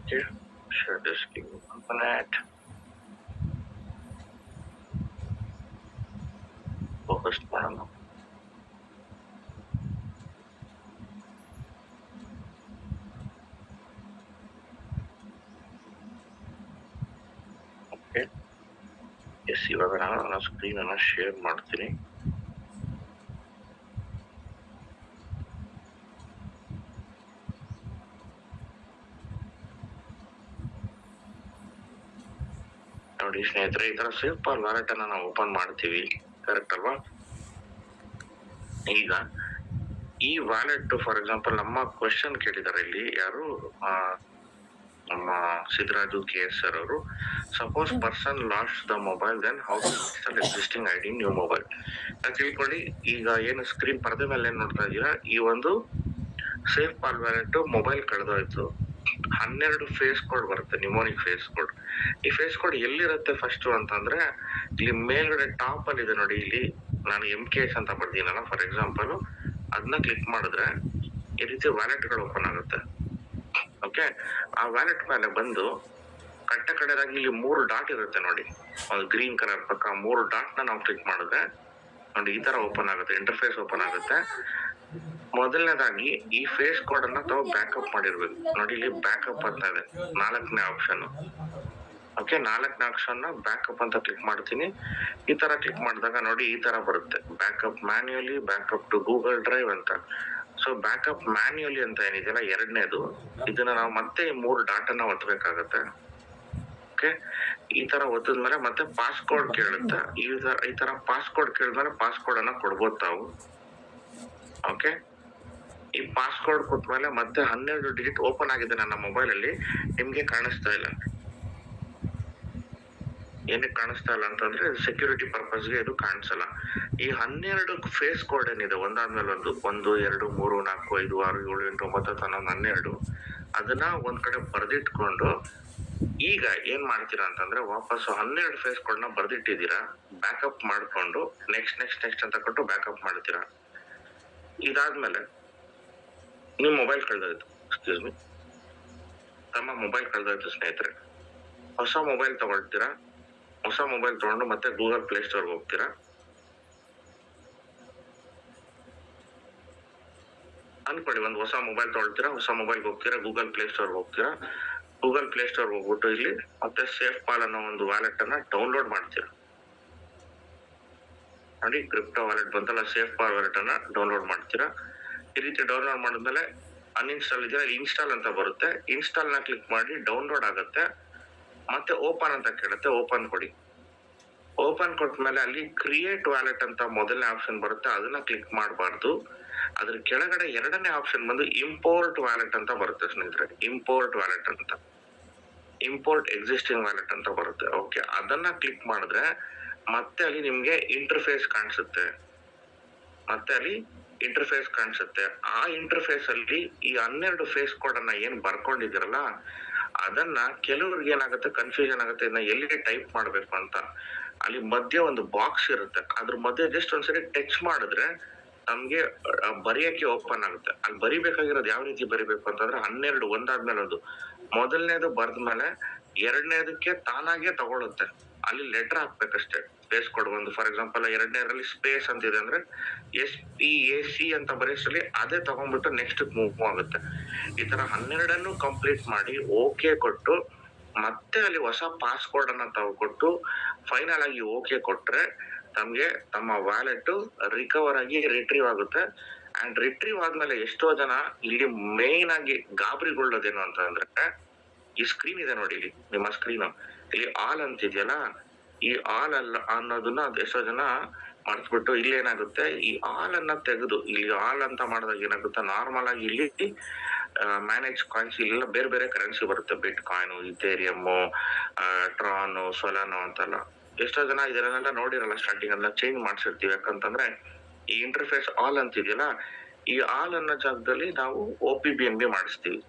Okay, sure, just give me 1 minute. Focus ಮಾಡೋಣ. Okay, S ಇವಾಗ ನಾನು ನನ್ನ ಸ್ಕ್ರೀನ್ ಅನ್ನ ಶೇರ್ ಮಾಡ್ತೀನಿ. ನೋಡಿ ಸ್ನೇಹಿತರೆ, ಈ ತರ ಸೇಫ್ ಪಾಲ್ ವ್ಯಾಲೆಟ್ ಅನ್ನ ನಾವು ಓಪನ್ ಮಾಡ್ತೀವಿ, ಕರೆಕ್ಟ್ ಅಲ್ವಾ? ಈಗ ಈ ವ್ಯಾಲೆಟ್ ಫಾರ್ ಎಕ್ಸಾಂಪಲ್ ನಮ್ಮ ಕ್ವೆಶನ್ ಕೇಳಿದಾರೆ ಇಲ್ಲಿ ಯಾರು, ನಮ್ಮ ಸಿದ್ದರಾಜು KS ಸರ್ ಅವರು. Suppose person lost the mobile then how to install existing ID new mobile ಅಂತ ತಿಳ್ಕೊಳ್ಳಿ. ಈಗ ಏನು ಸ್ಕ್ರೀನ್ ಪರದೆ ಮೇಲೆ ಏನ್ ನೋಡ್ತಾ ಇದೀರಾ, ಈ ಒಂದು ಸೇಫ್ ಪಾಲ್ ವ್ಯಾಲೆಟ್ ಮೊಬೈಲ್ ಕಳೆದೋಯ್ತು. 12 ಫೇಸ್ ಕೋಡ್ ಬರುತ್ತೆ, ನಿಮೋನಿಕ್ ಫೇಸ್ ಕೋಡ್. ಈ ಫೇಸ್ ಕೋಡ್ ಎಲ್ಲಿರುತ್ತೆ ಫಸ್ಟ್ ಅಂತಂದ್ರೆ, ಇಲ್ಲಿ ಮೇಲ್ಗಡೆ ಟಾಪ್ ಅಲ್ಲಿ ಇದೆ ನೋಡಿ, ಇಲ್ಲಿ ನಾನು MKS ಅಂತ ಬರ್ದೀನಲ್ಲ ಫಾರ್ ಎಕ್ಸಾಂಪಲ್, ಅದನ್ನ ಕ್ಲಿಕ್ ಮಾಡಿದ್ರೆ ಈ ರೀತಿ ವ್ಯಾಲೆಟ್ ಗಳು ಓಪನ್ ಆಗುತ್ತೆ. ಓಕೆ, ಆ ವ್ಯಾಲೆಟ್ ಮೇಲೆ ಬಂದು ಕಟ್ಟ ಕಡೆದಾಗಿ ಇಲ್ಲಿ 3 ಡಾಟ್ ಇರುತ್ತೆ ನೋಡಿ, ಒಂದು ಗ್ರೀನ್ ಕಲರ್ ಪಕ್ಕ 3 ಡಾಟ್ ನ ನಾವು ಕ್ಲಿಕ್ ಮಾಡಿದ್ರೆ ನೋಡಿ ಈ ತರ ಓಪನ್ ಆಗುತ್ತೆ, ಇಂಟರ್ಫೇಸ್ ಓಪನ್ ಆಗುತ್ತೆ. ಮೊದಲನೇದಾಗಿ ಈ ಫೇಸ್ ಕೋಡ್ ಅನ್ನ ತಾವು ಬ್ಯಾಕಪ್ ಮಾಡಿರ್ಬೇಕು. ನೋಡಿ ಇಲ್ಲಿ ಬ್ಯಾಕಪ್ ಅಂತ ಇದೆ, 4ನೇ ಆಪ್ಷನ್. ಓಕೆ, 4ನೇ ಆಪ್ಷನ್ ನ ಬ್ಯಾಕಪ್ ಅಂತ ಕ್ಲಿಕ್ ಮಾಡ್ತೀನಿ. ಈ ತರ ಕ್ಲಿಕ್ ಮಾಡಿದಾಗ ನೋಡಿ ಈ ತರ ಬರುತ್ತೆ, backup manually, backup to Google drive ಅಂತ. ಸೊ ಬ್ಯಾಕಪ್ ಮ್ಯಾನ್ಯುಯಲಿ ಅಂತ ಏನಿದೆಯಲ್ಲ, 2ನೇದು, ಇದನ್ನ ನಾವು ಮತ್ತೆ 3 ಡಾಟ್ ಅನ್ನ ಒತ್ತಬೇಕಾಗತ್ತೆ. ಓಕೆ, ಈ ತರ ಒತ್ತಿದ್ಮೇಲೆ ಮತ್ತೆ ಪಾಸ್ಕೋಡ್ ಕೇಳುತ್ತೆ. ಈ ತರ ಪಾಸ್ಕೋಡ್ ಕೇಳಿದ್ಮೇಲೆ ಪಾಸ್ಕೋಡ್ ಅನ್ನ ಕೊಡ್ಬೋದು ತಾವು. ಓಕೆ, ಈ ಪಾಸ್ಕೋಡ್ ಕೊಟ್ಮೇಲೆ ಮತ್ತೆ 12 ಡಿಜಿಟ್ ಓಪನ್ ಆಗಿದೆ ನನ್ನ ಮೊಬೈಲ್ ಅಲ್ಲಿ, ನಿಮ್ಗೆ ಕಾಣಿಸ್ತಾ ಇಲ್ಲ. ಏನಕ್ಕೆ ಕಾಣಿಸ್ತಾ ಇಲ್ಲ ಅಂತಂದ್ರೆ ಸೆಕ್ಯೂರಿಟಿ ಪರ್ಪಸ್ಗೆ ಇದು ಕಾಣಿಸಲ್ಲ. ಈ 12 ಫೇಸ್ ಕೋಡ್ ಏನಿದೆ ಒಂದಾದ್ಮೇಲೆ ಒಂದು, 1 2 3 4 5 6 7 8 9 10 11 12, ಅದನ್ನ ಒಂದ್ ಕಡೆ ಬರ್ದಿಟ್ಕೊಂಡು ಈಗ ಏನ್ ಮಾಡ್ತೀರಾ ಅಂತಂದ್ರೆ, ವಾಪಸ್ 12 ಫೇಸ್ ಕೋಡ್ ನ ಬರ್ದಿಟ್ಟಿದ್ದೀರಾ, ಬ್ಯಾಕಪ್ ಮಾಡ್ಕೊಂಡು ನೆಕ್ಸ್ಟ್ ನೆಕ್ಸ್ಟ್ ನೆಕ್ಸ್ಟ್ ಅಂತ ಕೊಟ್ಟು ಬ್ಯಾಕಪ್ ಮಾಡ್ತೀರಾ. ಇದಾದ್ಮೇಲೆ ನಿಮ್ ಮೊಬೈಲ್ ಕಳ್ದೋಯ್ತು, ಎಕ್ಸ್ಕ್ಯೂಸ್ ಮಿ, ತಮ್ಮ ಮೊಬೈಲ್ ಕಳ್ದೋಯ್ತು ಸ್ನೇಹಿತರೆ. ಹೊಸ ಮೊಬೈಲ್ ತಗೊಳ್ತೀರಾ, ಹೊಸ ಮೊಬೈಲ್ ತಗೊಂಡು ಮತ್ತೆ ಗೂಗಲ್ ಪ್ಲೇ ಸ್ಟೋರ್ ಹೋಗ್ತೀರಾ. ಅನ್ಕೊಳ್ಳಿ ಒಂದು ಹೊಸ ಮೊಬೈಲ್ ತಗೊಳ್ತೀರಾ, ಹೊಸ ಮೊಬೈಲ್ ಹೋಗ್ತೀರಾ, ಗೂಗಲ್ ಪ್ಲೇ ಸ್ಟೋರ್ ಹೋಗ್ತೀರಾ. ಗೂಗಲ್ ಪ್ಲೇ ಸ್ಟೋರ್ ಹೋಗ್ಬಿಟ್ಟು ಇಲ್ಲಿ ಮತ್ತೆ ಸೇಫ್ ಪಾಲ್ ಅನ್ನೋ ಒಂದು ವ್ಯಾಲೆಟ್ ಅನ್ನ ಡೌನ್ಲೋಡ್ ಮಾಡ್ತೀರಾ. ನೋಡಿ ಕ್ರಿಪ್ಟೋ ವ್ಯಾಲೆಟ್ ಬಂತಲ್ಲ, ಸೇಫ್ ಪಾಲ್ ವ್ಯಾಲೆಟ್ ಅನ್ನ ಡೌನ್ಲೋಡ್ ಮಾಡ್ತೀರಾ. ಈ ರೀತಿ ಡೌನ್ಲೋಡ್ ಮಾಡಿದ್ಮೇಲೆ ಅನ್ಇನ್ಸ್ಟಾಲ್ ಇದೆಯಲ್ಲ, ಇನ್ಸ್ಟಾಲ್ ಅಂತ ಬರುತ್ತೆ, ಇನ್ಸ್ಟಾಲ್ ನ ಕ್ಲಿಕ್ ಮಾಡಿ ಡೌನ್ಲೋಡ್ ಆಗುತ್ತೆ. ಮತ್ತೆ ಓಪನ್ ಅಂತ ಕೇಳುತ್ತೆ, ಓಪನ್ ಕೊಡಿ. ಓಪನ್ ಕೊಟ್ಮೇಲೆ ಅಲ್ಲಿ ಕ್ರಿಯೇಟ್ ವ್ಯಾಲೆಟ್ ಅಂತ ಮೊದಲನೇ ಆಪ್ಷನ್ ಬರುತ್ತೆ, ಅದನ್ನ ಕ್ಲಿಕ್ ಮಾಡಬಾರ್ದು. ಅದ್ರ ಕೆಳಗಡೆ 2ನೇ ಆಪ್ಷನ್ ಬಂದು ಇಂಪೋರ್ಟ್ ವ್ಯಾಲೆಟ್ ಅಂತ ಬರುತ್ತೆ ಸ್ನೇಹಿತರೆ, ಇಂಪೋರ್ಟ್ ವ್ಯಾಲೆಟ್ ಅಂತ, ಇಂಪೋರ್ಟ್ ಎಕ್ಸಿಸ್ಟಿಂಗ್ ವ್ಯಾಲೆಟ್ ಅಂತ ಬರುತ್ತೆ. ಓಕೆ, ಅದನ್ನ ಕ್ಲಿಕ್ ಮಾಡಿದ್ರೆ ಮತ್ತೆ ಅಲ್ಲಿ ನಿಮ್ಗೆ ಇಂಟರ್ಫೇಸ್ ಕಾಣಿಸುತ್ತೆ, ಮತ್ತೆ ಅಲ್ಲಿ ಇಂಟರ್ಫೇಸ್ ಕಾಣಿಸುತ್ತೆ. ಆ ಇಂಟರ್ಫೇಸ್ ಅಲ್ಲಿ ಈ 12 ಫೇಸ್ ಕೋಡ್ ಅನ್ನ ಏನ್ ಬರ್ಕೊಂಡಿದಿರಲ್ಲ, ಅದನ್ನ ಕೆಲವ್ರಿಗೆ ಏನಾಗುತ್ತೆ, ಕನ್ಫ್ಯೂಷನ್ ಆಗುತ್ತೆ, ಇದನ್ನ ಎಲ್ಲಿ ಟೈಪ್ ಮಾಡ್ಬೇಕು ಅಂತ. ಅಲ್ಲಿ ಮಧ್ಯೆ ಒಂದು ಬಾಕ್ಸ್ ಇರುತ್ತೆ, ಅದ್ರ ಮಧ್ಯೆ ಜಸ್ಟ್ ಒಂದ್ಸರಿ ಟಚ್ ಮಾಡಿದ್ರೆ ನಮ್ಗೆ ಬರೆಯಕ್ಕೆ ಓಪನ್ ಆಗುತ್ತೆ. ಅಲ್ಲಿ ಬರಿಬೇಕಾಗಿರೋದು ಯಾವ ರೀತಿ ಬರಿಬೇಕು ಅಂತಂದ್ರೆ, 12 ಒಂದಾದ್ಮೇಲೆ ಒಂದು, ಮೊದಲನೇದು ಬರ್ದ್ಮೇಲೆ 2ನೇದಕ್ಕೆ ತಾನಾಗೆ ತಗೊಳುತ್ತೆ, ಅಲ್ಲಿ ಲೆಟರ್ ಹಾಕ್ಬೇಕಷ್ಟೇ. ಸ್ಪೇಸ್ ಕೋಡ್ ಒಂದು ಫಾರ್ ಎಕ್ಸಾಂಪಲ್ 2ನೇದ್ರಲ್ಲಿ ಸ್ಪೇಸ್ ಅಂತಿದೆ ಅಂದ್ರೆ SPAC ಅಂತ ಬರೆಸಲಿ, ಅದೇ ತಗೊಂಡ್ಬಿಟ್ಟು ನೆಕ್ಸ್ಟ್ ಮೂವ್ ಆಗುತ್ತೆ. ಈ ತರ 12 ಕಂಪ್ಲೀಟ್ ಮಾಡಿ ಓಕೆ ಕೊಟ್ಟು ಮತ್ತೆ ಅಲ್ಲಿ ಹೊಸ ಪಾಸ್ಕೋಡ್ ಅನ್ನ ತಾವು ಕೊಟ್ಟು ಫೈನಲ್ ಆಗಿ ಓಕೆ ಕೊಟ್ರೆ ತಮ್ಗೆ ತಮ್ಮ ವ್ಯಾಲೆಟ್ ರಿಕವರ್ ಆಗಿ ರಿಟ್ರೀವ್ ಆಗುತ್ತೆ. ಅಂಡ್ ರಿಟ್ರೀವ್ ಆದ್ಮೇಲೆ ಎಷ್ಟೋ ಜನ ಇಲ್ಲಿ ಮೇನ್ ಆಗಿ ಗಾಬರಿಗೊಳ್ಳೋದೇನು ಅಂತಂದ್ರೆ, ಈ ಸ್ಕ್ರೀನ್ ಇದೆ ನೋಡಿ, ಇಲ್ಲಿ ನಿಮ್ಮ ಸ್ಕ್ರೀನ್ ಇಲ್ಲಿ ಆಲ್ ಅಂತಿದೆಯಲ್ಲ, ಈ ಆಲ್ ಅಲ್ಲ ಅನ್ನೋದನ್ನ ಎಷ್ಟೋ ಜನ ಮರ್ತ್ಬಿಟ್ಟು ಇಲ್ಲಿ ಏನಾಗುತ್ತೆ, ಈ ಆಲ್ ಅನ್ನ ತೆಗೆದು ಇಲ್ಲಿ ಆಲ್ ಅಂತ ಮಾಡಿದಾಗ ಏನಾಗುತ್ತೆ, ನಾರ್ಮಲ್ ಆಗಿ ಇಲ್ಲಿ ಮ್ಯಾನೇಜ್ ಕಾಯಿನ್ಸ್ ಇಲ್ಲೆಲ್ಲ ಬೇರೆ ಬೇರೆ ಕರೆನ್ಸಿ ಬರುತ್ತೆ, ಬಿಟ್ ಕಾಯಿನ್, ಇಥೇರಿಯಮ್, ಟ್ರಾನ್, ಸೊಲಾನೋ ಅಂತೆಲ್ಲ. ಎಷ್ಟೋ ಜನ ಇದನ್ನೆಲ್ಲ ನೋಡಿರಲ್ಲ, ಸ್ಟಾರ್ಟಿಂಗ್ ಎಲ್ಲ ಚೇಂಜ್ ಮಾಡ್ಸಿರ್ತೀವಿ. ಯಾಕಂತಂದ್ರೆ ಈ ಇಂಟರ್ಫೇಸ್ ಆಲ್ ಅಂತಿದೆಯಲ್ಲ, ಈ ಆಲ್ ಅನ್ನೋ ಜಾಗದಲ್ಲಿ ನಾವು OPBNB ಮಾಡಿಸ್ತೀವಿ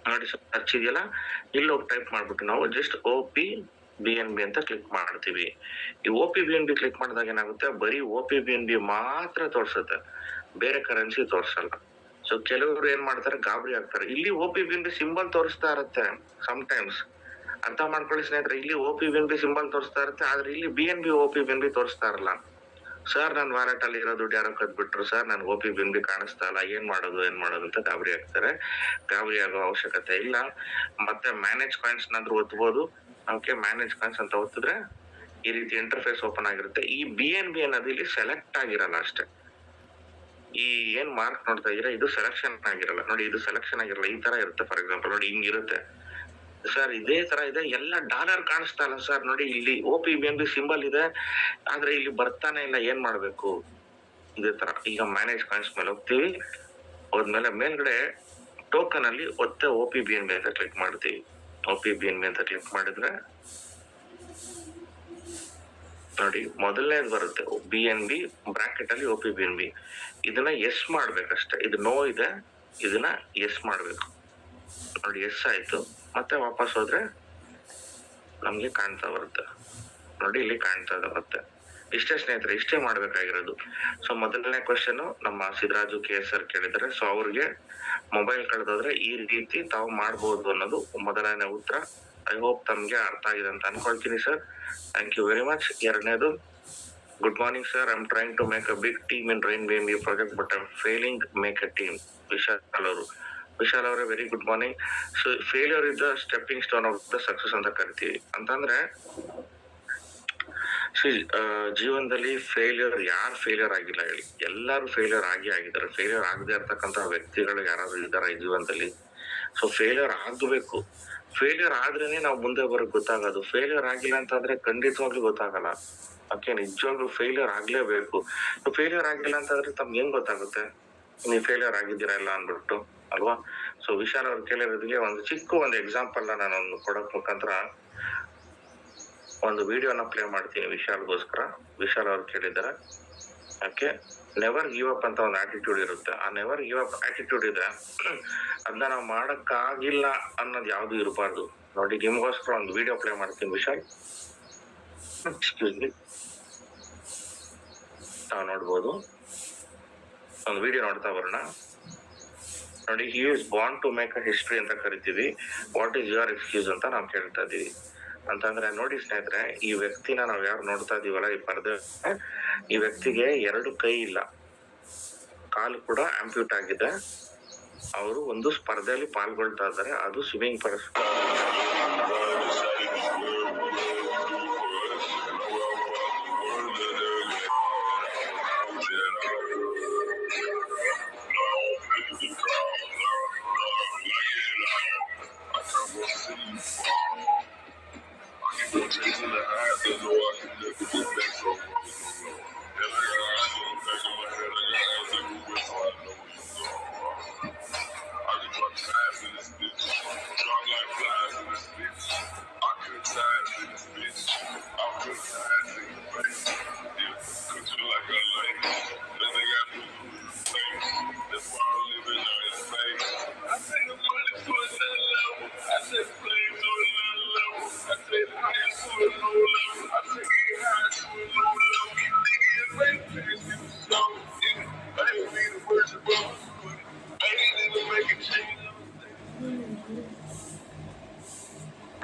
ನೋಡಿ, ಸರ್ಚ್ ಇದೆಯಲ್ಲ, ಇಲ್ಲಿ ಹೋಗಿ ಟೈಪ್ ಮಾಡ್ಬಿಟ್ಟು ನಾವು ಜಸ್ಟ್ OPBNB ಅಂತ ಕ್ಲಿಕ್ ಮಾಡ್ತೀವಿ. ಈ OPBNB ಕ್ಲಿಕ್ ಮಾಡಿದಾಗ ಏನಾಗುತ್ತೆ, ಬರೀ OPBNB ಮಾತ್ರ ತೋರ್ಸುತ್ತೆ, ಬೇರೆ ಕರೆನ್ಸಿ ತೋರ್ಸಲ್ಲ. ಸೊ ಕೆಲವರು ಏನ್ ಮಾಡ್ತಾರೆ, ಗಾಬರಿ ಆಗ್ತಾರೆ. ಇಲ್ಲಿ OPBNB ಸಿಂಬಲ್ ತೋರಿಸ್ತಾ ಇರುತ್ತೆ ಟೈಮ್ಸ್. ಅರ್ಥ ಮಾಡ್ಕೊಳ್ಳಿ ಸ್ನೇಹಿತರೆ, ಇಲ್ಲಿ OPBNB ಸಿಂಬಲ್ ತೋರಿಸ್ತಾ ಇರುತ್ತೆ, ಆದ್ರೆ ಇಲ್ಲಿ BNB OPBNB ತೋರಿಸ್ತಾ ಇರಲ್ಲ. ಸರ್ ನನ್ ವಾಲೆಟ್ ಅಲ್ಲಿ ಇರೋ ದುಡ್ಡು ಯಾರೋ ಕದ್ಬಿಟ್ರು ಸರ್, ನನ್ OPBNB ಕಾಣಿಸ್ತಾ ಇಲ್ಲ, ಏನ್ ಮಾಡೋದು ಅಂತ ಗಾಬರಿ ಆಗ್ತಾರೆ. ಗಾಬರಿ ಆಗೋ ಅವಶ್ಯಕತೆ ಇಲ್ಲ. ಮತ್ತೆ ಮ್ಯಾನೇಜ್ ಕಾಯಿನ್ಸ್ ನಾದ್ರೂ ಒತ್ತಬಹುದು. ಓಕೆ, ಮ್ಯಾನೇಜ್ ಕಾಯಿನ್ಸ್ ಅಂತ ಒತ್ತಿದ್ರೆ ಈ ರೀತಿ ಇಂಟರ್ಫೇಸ್ ಓಪನ್ ಆಗಿರುತ್ತೆ. ಈ BNB ಅನ್ನೋದು ಇಲ್ಲಿ ಸೆಲೆಕ್ಟ್ ಆಗಿರಲ್ಲ ಅಷ್ಟೇ. ಈ ಏನ್ ಮಾರ್ಕ್ ನೋಡ್ತಾ ಇದೀರಾ, ಇದು ಸೆಲೆಕ್ಷನ್ ಆಗಿರಲ್ಲ ನೋಡಿ, ಇದು ಸೆಲೆಕ್ಷನ್ ಆಗಿರಲ್ಲ. ಈ ತರ ಇರುತ್ತೆ. ಫಾರ್ ಎಕ್ಸಾಂಪಲ್ ನೋಡಿ, ಹಿಂಗಿರುತ್ತೆ ಸರ್, ಇದೇ ತರ ಇದೆ, ಎಲ್ಲ ಡಾಲರ್ ಕಾಣಿಸ್ತಾ ಇಲ್ಲ ಸರ್, ನೋಡಿ ಇಲ್ಲಿ OPBNB ಸಿಂಬಲ್ ಇದೆ, ಆದ್ರೆ ಇಲ್ಲಿ ಬರ್ತಾನೆ ಇಲ್ಲ, ಏನ್ ಮಾಡ್ಬೇಕು? ಇದೇ ತರ. ಈಗ ಮ್ಯಾನೇಜ್ ಕಾಯಿನ್ಸ್ ಮೇಲೆ ಹೋಗ್ತೀವಿ. ಹೋದ್ಮೇಲೆ ಮೇಲ್ಗಡೆ ಟೋಕನ್ ಅಲ್ಲಿ ಒತ್ತೆ OPBNB ಅಂತ ಕ್ಲಿಕ್ ಮಾಡ್ತೀವಿ. OPBNB ಅಂತ ಕ್ಲಿಕ್ ಮಾಡಿದ್ರೆ ನೋಡಿ ಮೊದಲನೇದು ಬರುತ್ತೆ BNB ಬ್ರಾಕೆಟ್ ಅಲ್ಲಿ OPBNB. ಇದನ್ನ ಎಸ್ ಮಾಡ್ಬೇಕಷ್ಟೇ. ಇದು ನೋ ಇದೆ, ಇದನ್ನ ಎಸ್ ಮಾಡ್ಬೇಕು. ನೋಡಿ ಎಸ್ ಆಯ್ತು. ಮತ್ತೆ ವಾಪಸ್ ಹೋದ್ರೆ ನಮ್ಗೆ ಕಾಣ್ತಾ ಬರುತ್ತೆ ನೋಡಿ, ಇಲ್ಲಿ ಕಾಣ್ತಾ ಬರುತ್ತೆ. ಇಷ್ಟೇ ಸ್ನೇಹಿತರೆ, ಇಷ್ಟೇ ಮಾಡ್ಬೇಕಾಗಿರೋದು. ಸೊ ಮೊದಲನೇ ಕ್ವಶನ್ ನಮ್ಮ ಸಿದ್ದರಾಜು KSR ಕೇಳಿದ್ದಾರೆ. ಸೊ ಅವ್ರಿಗೆ ಮೊಬೈಲ್ ಕಳೆದೋದ್ರೆ ಈ ರೀತಿ ತಾವು ಮಾಡ್ಬೋದು ಅನ್ನೋದು ಮೊದಲನೇ ಉತ್ತರ. ಐ ಹೋಪ್ ತಮ್ಗೆ ಅರ್ಥ ಆಗಿದೆ ಅಂತ ಅನ್ಕೊಳ್ತೀನಿ sir. Thank you very much. ಎರಡನೇದು, good morning sir, I am trying to make a big team in rain BNB project but I am failing make a team. Vishal ಅವರೇ very good morning. So failure is the stepping stone of the success ಅಂತ ಕರಿತೀವಿ. ಅಂತಂದ್ರೆ ಜೀವನದಲ್ಲಿ ಯಾರು failure ಆಗಿಲ್ಲ ಹೇಳಿ? ಎಲ್ಲರೂ failure ಆಗಿದ್ದಾರೆ. ಫೇಲ್ಯೂರ್ ಆಗದೆ ಇರ್ತಕ್ಕಂಥ ವ್ಯಕ್ತಿಗಳು ಯಾರಾದ್ರೂ ಇದಾರ ಈ ಜೀವನದಲ್ಲಿ? ಸೊ ಫೇಲ್ಯೂರ್ ಆಗಬೇಕು. ಫೇಲ್ಯೂರ್ ಆದ್ರೇನೆ ನಾವು ಮುಂದೆ ಬರೋಕ್ ಗೊತ್ತಾಗೋದು. ಫೇಲ್ಯೂರ್ ಆಗಿಲ್ಲ ಅಂತಂದ್ರೆ ಖಂಡಿತವಾಗ್ಲೂ ಗೊತ್ತಾಗಲ್ಲ. ಓಕೆ, ನಿಜವಾಗ್ಲೂ ಫೇಲ್ಯೂರ್ ಆಗ್ಲೇಬೇಕು. ಫೇಲ್ಯೂರ್ ಆಗಿಲ್ಲ ಅಂತಂದ್ರೆ ತಮ್ಗೆ ಹೆಂಗ್ ಗೊತ್ತಾಗುತ್ತೆ ನೀವು ಫೇಲ್ಯೂರ್ ಆಗಿದ್ದೀರಾ ಇಲ್ಲ ಅನ್ಬಿಟ್ಟು, ಅಲ್ವಾ? ಸೊ ವಿಶಾಲ್ ಅವ್ರು ಕೇಳಿರೋದಕ್ಕೆ ಒಂದು ಎಕ್ಸಾಂಪಲ್ ನಾನು ಕೊಡಕ್ ಮುಖಾಂತರ ಒಂದು ವಿಡಿಯೋನ ಪ್ಲೇ ಮಾಡ್ತೀನಿ ವಿಶಾಲ್ಗೋಸ್ಕರ. ವಿಶಾಲ್ ಅವ್ರು ಕೇಳಿದ್ದಾರೆ. ಓಕೆ, ನೆವರ್ ಗಿವ್ ಅಪ್ ಅಂತ ಒಂದು ಆಟಿಟ್ಯೂಡ್ ಇರುತ್ತೆ. ಆ ನೆವರ್ ಗಿವ್ ಅಪ್ ಆಟಿಟ್ಯೂಡ್ ಇದೆ, ಅದನ್ನ ನಾವು ಮಾಡಕ್ಕಾಗಿಲ್ಲ ಅನ್ನೋದು ಯಾವ್ದು ಇರಬಾರ್ದು. ನೋಡಿ, ನಿಮ್ಗೋಸ್ಕರ ಒಂದು ವಿಡಿಯೋ ಪ್ಲೇ ಮಾಡ್ತೀನಿ ವಿಶಾಲ್. ನಾವು ನೋಡ್ಬೋದು, ಒಂದು ವಿಡಿಯೋ ನೋಡ್ತಾ ಬರೋಣ. ನೋಡಿ, he is born to make a history ಅಂತ ಕರಿತೀವಿ. ವಾಟ್ ಈಸ್ ಯುವರ್ ಎಕ್ಸ್ಕ್ಯೂಸ್ ಅಂತ ನಾವು ಕೇಳ್ತಾ ಇದೀವಿ. ಅಂತಂದ್ರೆ ನೋಡಿ ಸ್ನೇಹಿತರೆ, ಈ ವ್ಯಕ್ತಿನ ನಾವ್ ಯಾರು ನೋಡ್ತಾ ಇದೀವಲ್ಲ ಈ ಪರದೆ, ಈ ವ್ಯಕ್ತಿಗೆ 2 ಕೈ ಇಲ್ಲ, ಕಾಲು ಕೂಡ ಆಂಪ್ಯೂಟ್ ಆಗಿದೆ. ಅವರು ಒಂದು ಸ್ಪರ್ಧೆಯಲ್ಲಿ ಪಾಲ್ಗೊಳ್ತಾ ಇದ್ದಾರೆ, ಅದು ಸ್ವಿಮ್ಮಿಂಗ್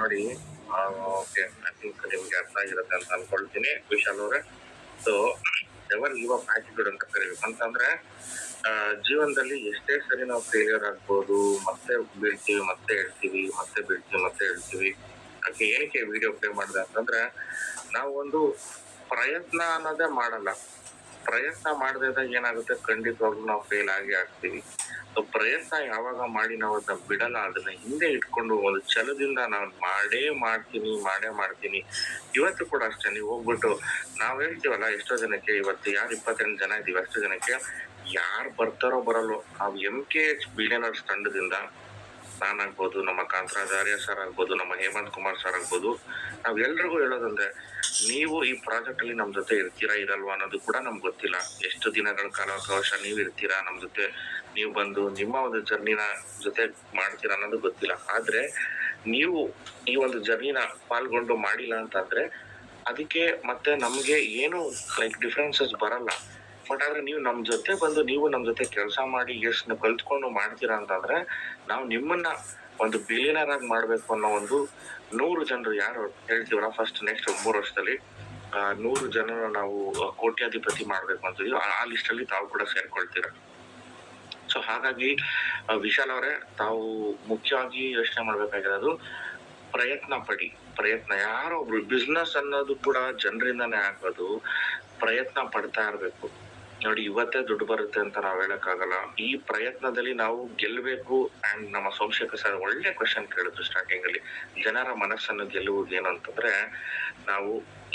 ನೋಡಿ. ಓಕೆ, ಐ ಥಿಂಕ್ ನಿಮ್ಗೆ ಅರ್ಥ ಆಗಿರುತ್ತೆ ಅಂತ ಅನ್ಕೊಳ್ತೀನಿ ವಿಶಾಲ್ ಅವರೇ. So never give up attitude ಅಂತ ಕರಿಬೇಕು. ಅಂತಂದ್ರೆ ಜೀವನದಲ್ಲಿ ಎಷ್ಟೇ ಸರಿ ನಾವು ಫೇಲಿಯರ್ ಆಗ್ಬೋದು, ಮತ್ತೆ ಬೀಳ್ತೀವಿ, ಮತ್ತೆ ಹೇಳ್ತೀವಿ, ಮತ್ತೆ ಬೀಳ್ತೀವಿ, ಮತ್ತೆ ಹೇಳ್ತೀವಿ. ಅದಕ್ಕೆ ಏನಕ್ಕೆ ವಿಡಿಯೋ ಪ್ಲೇ ಮಾಡಿದೆ ಅಂತಂದ್ರೆ, ನಾವು ಒಂದು ಪ್ರಯತ್ನ ಅನ್ನೋದೇ ಮಾಡಲ್ಲ. ಪ್ರಯತ್ನ ಮಾಡದಿದ್ದಾಗ ಏನಾಗುತ್ತೆ, ಖಂಡಿತವಾಗ್ಲೂ ನಾವು ಫೇಲ್ ಆಗ್ತೀವಿ. ಪ್ರಯತ್ನ ಯಾವಾಗ ಮಾಡಿ ನಾವು ಅದನ್ನ ಬಿಡಲ್ಲ, ಅದನ್ನ ಹಿಂದೆ ಇಟ್ಕೊಂಡು ಒಂದು ಛಲದಿಂದ ನಾನು ಮಾಡೇ ಮಾಡ್ತೀನಿ. ಇವತ್ತು ಕೂಡ ಅಷ್ಟೇ, ನೀವು ಹೋಗ್ಬಿಟ್ಟು ನಾವ್ ಹೇಳ್ತೀವಲ್ಲ, ಎಷ್ಟೋ ಜನಕ್ಕೆ ಇವತ್ತು ಯಾರು 28 ಜನ ಇದೀವಿ, ಅಷ್ಟೋ ಜನಕ್ಕೆ ಯಾರು ಬರ್ತಾರೋ ಬರಲ್ಲೋ, ನಾವು MKH ಬಿಲಿಯನರ್ಸ್ ತಂಡದಿಂದ ನಾನಾಗ್ಬೋದು, ನಮ್ಮ ಕಾಂತರಾಜಾರ್ಯ ಸರ್ ಆಗ್ಬೋದು, ನಮ್ಮ ಹೇಮಂತ್ ಕುಮಾರ್ ಸರ್ ಆಗ್ಬೋದು, ನಾವ್ ಎಲ್ರಿಗೂ ಹೇಳೋದಂದ್ರೆ, ನೀವು ಈ ಪ್ರಾಜೆಕ್ಟ್ ಅಲ್ಲಿ ನಮ್ ಜೊತೆ ಇರ್ತೀರಾ ಇರಲ್ವಾ ಅನ್ನೋದು ಕೂಡ ನಮ್ಗೆ ಗೊತ್ತಿಲ್ಲ. ಎಷ್ಟು ದಿನಗಳ ಕಾಲಾವಕಾಶ ನೀವು ಇರ್ತೀರಾ ನಮ್ ಜೊತೆ, ನೀವು ಬಂದು ನಿಮ್ಮ ಒಂದು ಜರ್ನಿನ ಜೊತೆ ಮಾಡ್ತೀರಾ ಅನ್ನೋದು ಗೊತ್ತಿಲ್ಲ. ಆದ್ರೆ ನೀವು ಈ ಒಂದು ಜರ್ನಿನ ಪಾಲ್ಗೊಂಡು ಮಾಡಿಲ್ಲ ಅಂತಂದ್ರೆ ಅದಕ್ಕೆ ಮತ್ತೆ ನಮ್ಗೆ ಏನು ಡಿಫ್ರೆನ್ಸಸ್ ಬರಲ್ಲ. ಬಟ್ ಆದ್ರೆ ನೀವು ನಮ್ ಜೊತೆ ಬಂದು ನೀವು ನಮ್ ಜೊತೆ ಕೆಲಸ ಮಾಡಿ ಎಷ್ಟು ಕಲ್ತ್ಕೊಂಡು ಮಾಡ್ತೀರಾ ಅಂತಂದ್ರೆ ನಾವು ನಿಮ್ಮನ್ನ ಒಂದು ಬಿಲಿಯನರ್ ಆಗಿ ಮಾಡ್ಬೇಕು ಅನ್ನೋ ಒಂದು 100 ಜನರು ಯಾರು ಹೇಳ್ತೀವಲ್ಲ ಫಸ್ಟ್ ನೆಕ್ಸ್ಟ್ 3 ವರ್ಷದಲ್ಲಿ 100 ಜನರ ನಾವು ಕೋಟ್ಯಾಧಿಪತಿ ಮಾಡ್ಬೇಕು ಅಂತಿದೀವಿ. ಆ ಲಿಸ್ಟ್ ಅಲ್ಲಿ ತಾವು ಕೂಡ ಸೇರ್ಕೊಳ್ತೀರಾ. ಸೊ ಹಾಗಾಗಿ ವಿಶಾಲ್ ಅವರೇ, ತಾವು ಮುಖ್ಯವಾಗಿ ಯೋಚನೆ ಮಾಡ್ಬೇಕಾಗಿರೋದು ಪ್ರಯತ್ನ ಪಡಿ. ಪ್ರಯತ್ನ, ಯಾರೋ ಒಬ್ರು ಬಿಸ್ನೆಸ್ ಅನ್ನೋದು ಕೂಡ ಜನರಿಂದಾನೇ ಆಗೋದು. ಪ್ರಯತ್ನ ಪಡ್ತಾ ಇರ್ಬೇಕು. ನೋಡಿ, ಇವತ್ತೇ ದುಡ್ಡು ಬರುತ್ತೆ ಅಂತ ನಾವ್ ಹೇಳಕ್ಕಾಗಲ್ಲ. ಈ ಪ್ರಯತ್ನದಲ್ಲಿ ನಾವು ಗೆಲ್ಬೇಕು. ಅಂಡ್ ನಮ್ಮ ಸೋಮಶೇಖರ್ ಸರ್ ಒಳ್ಳೆ ಕ್ವಶನ್ ಕೇಳಿದ್ರು ಸ್ಟಾರ್ಟಿಂಗ್ ಅಲ್ಲಿ, ಜನರ ಮನಸ್ಸನ್ನು ಗೆಲ್ಲುವುದು ಏನು ಅಂತಂದ್ರೆ, ನಾವು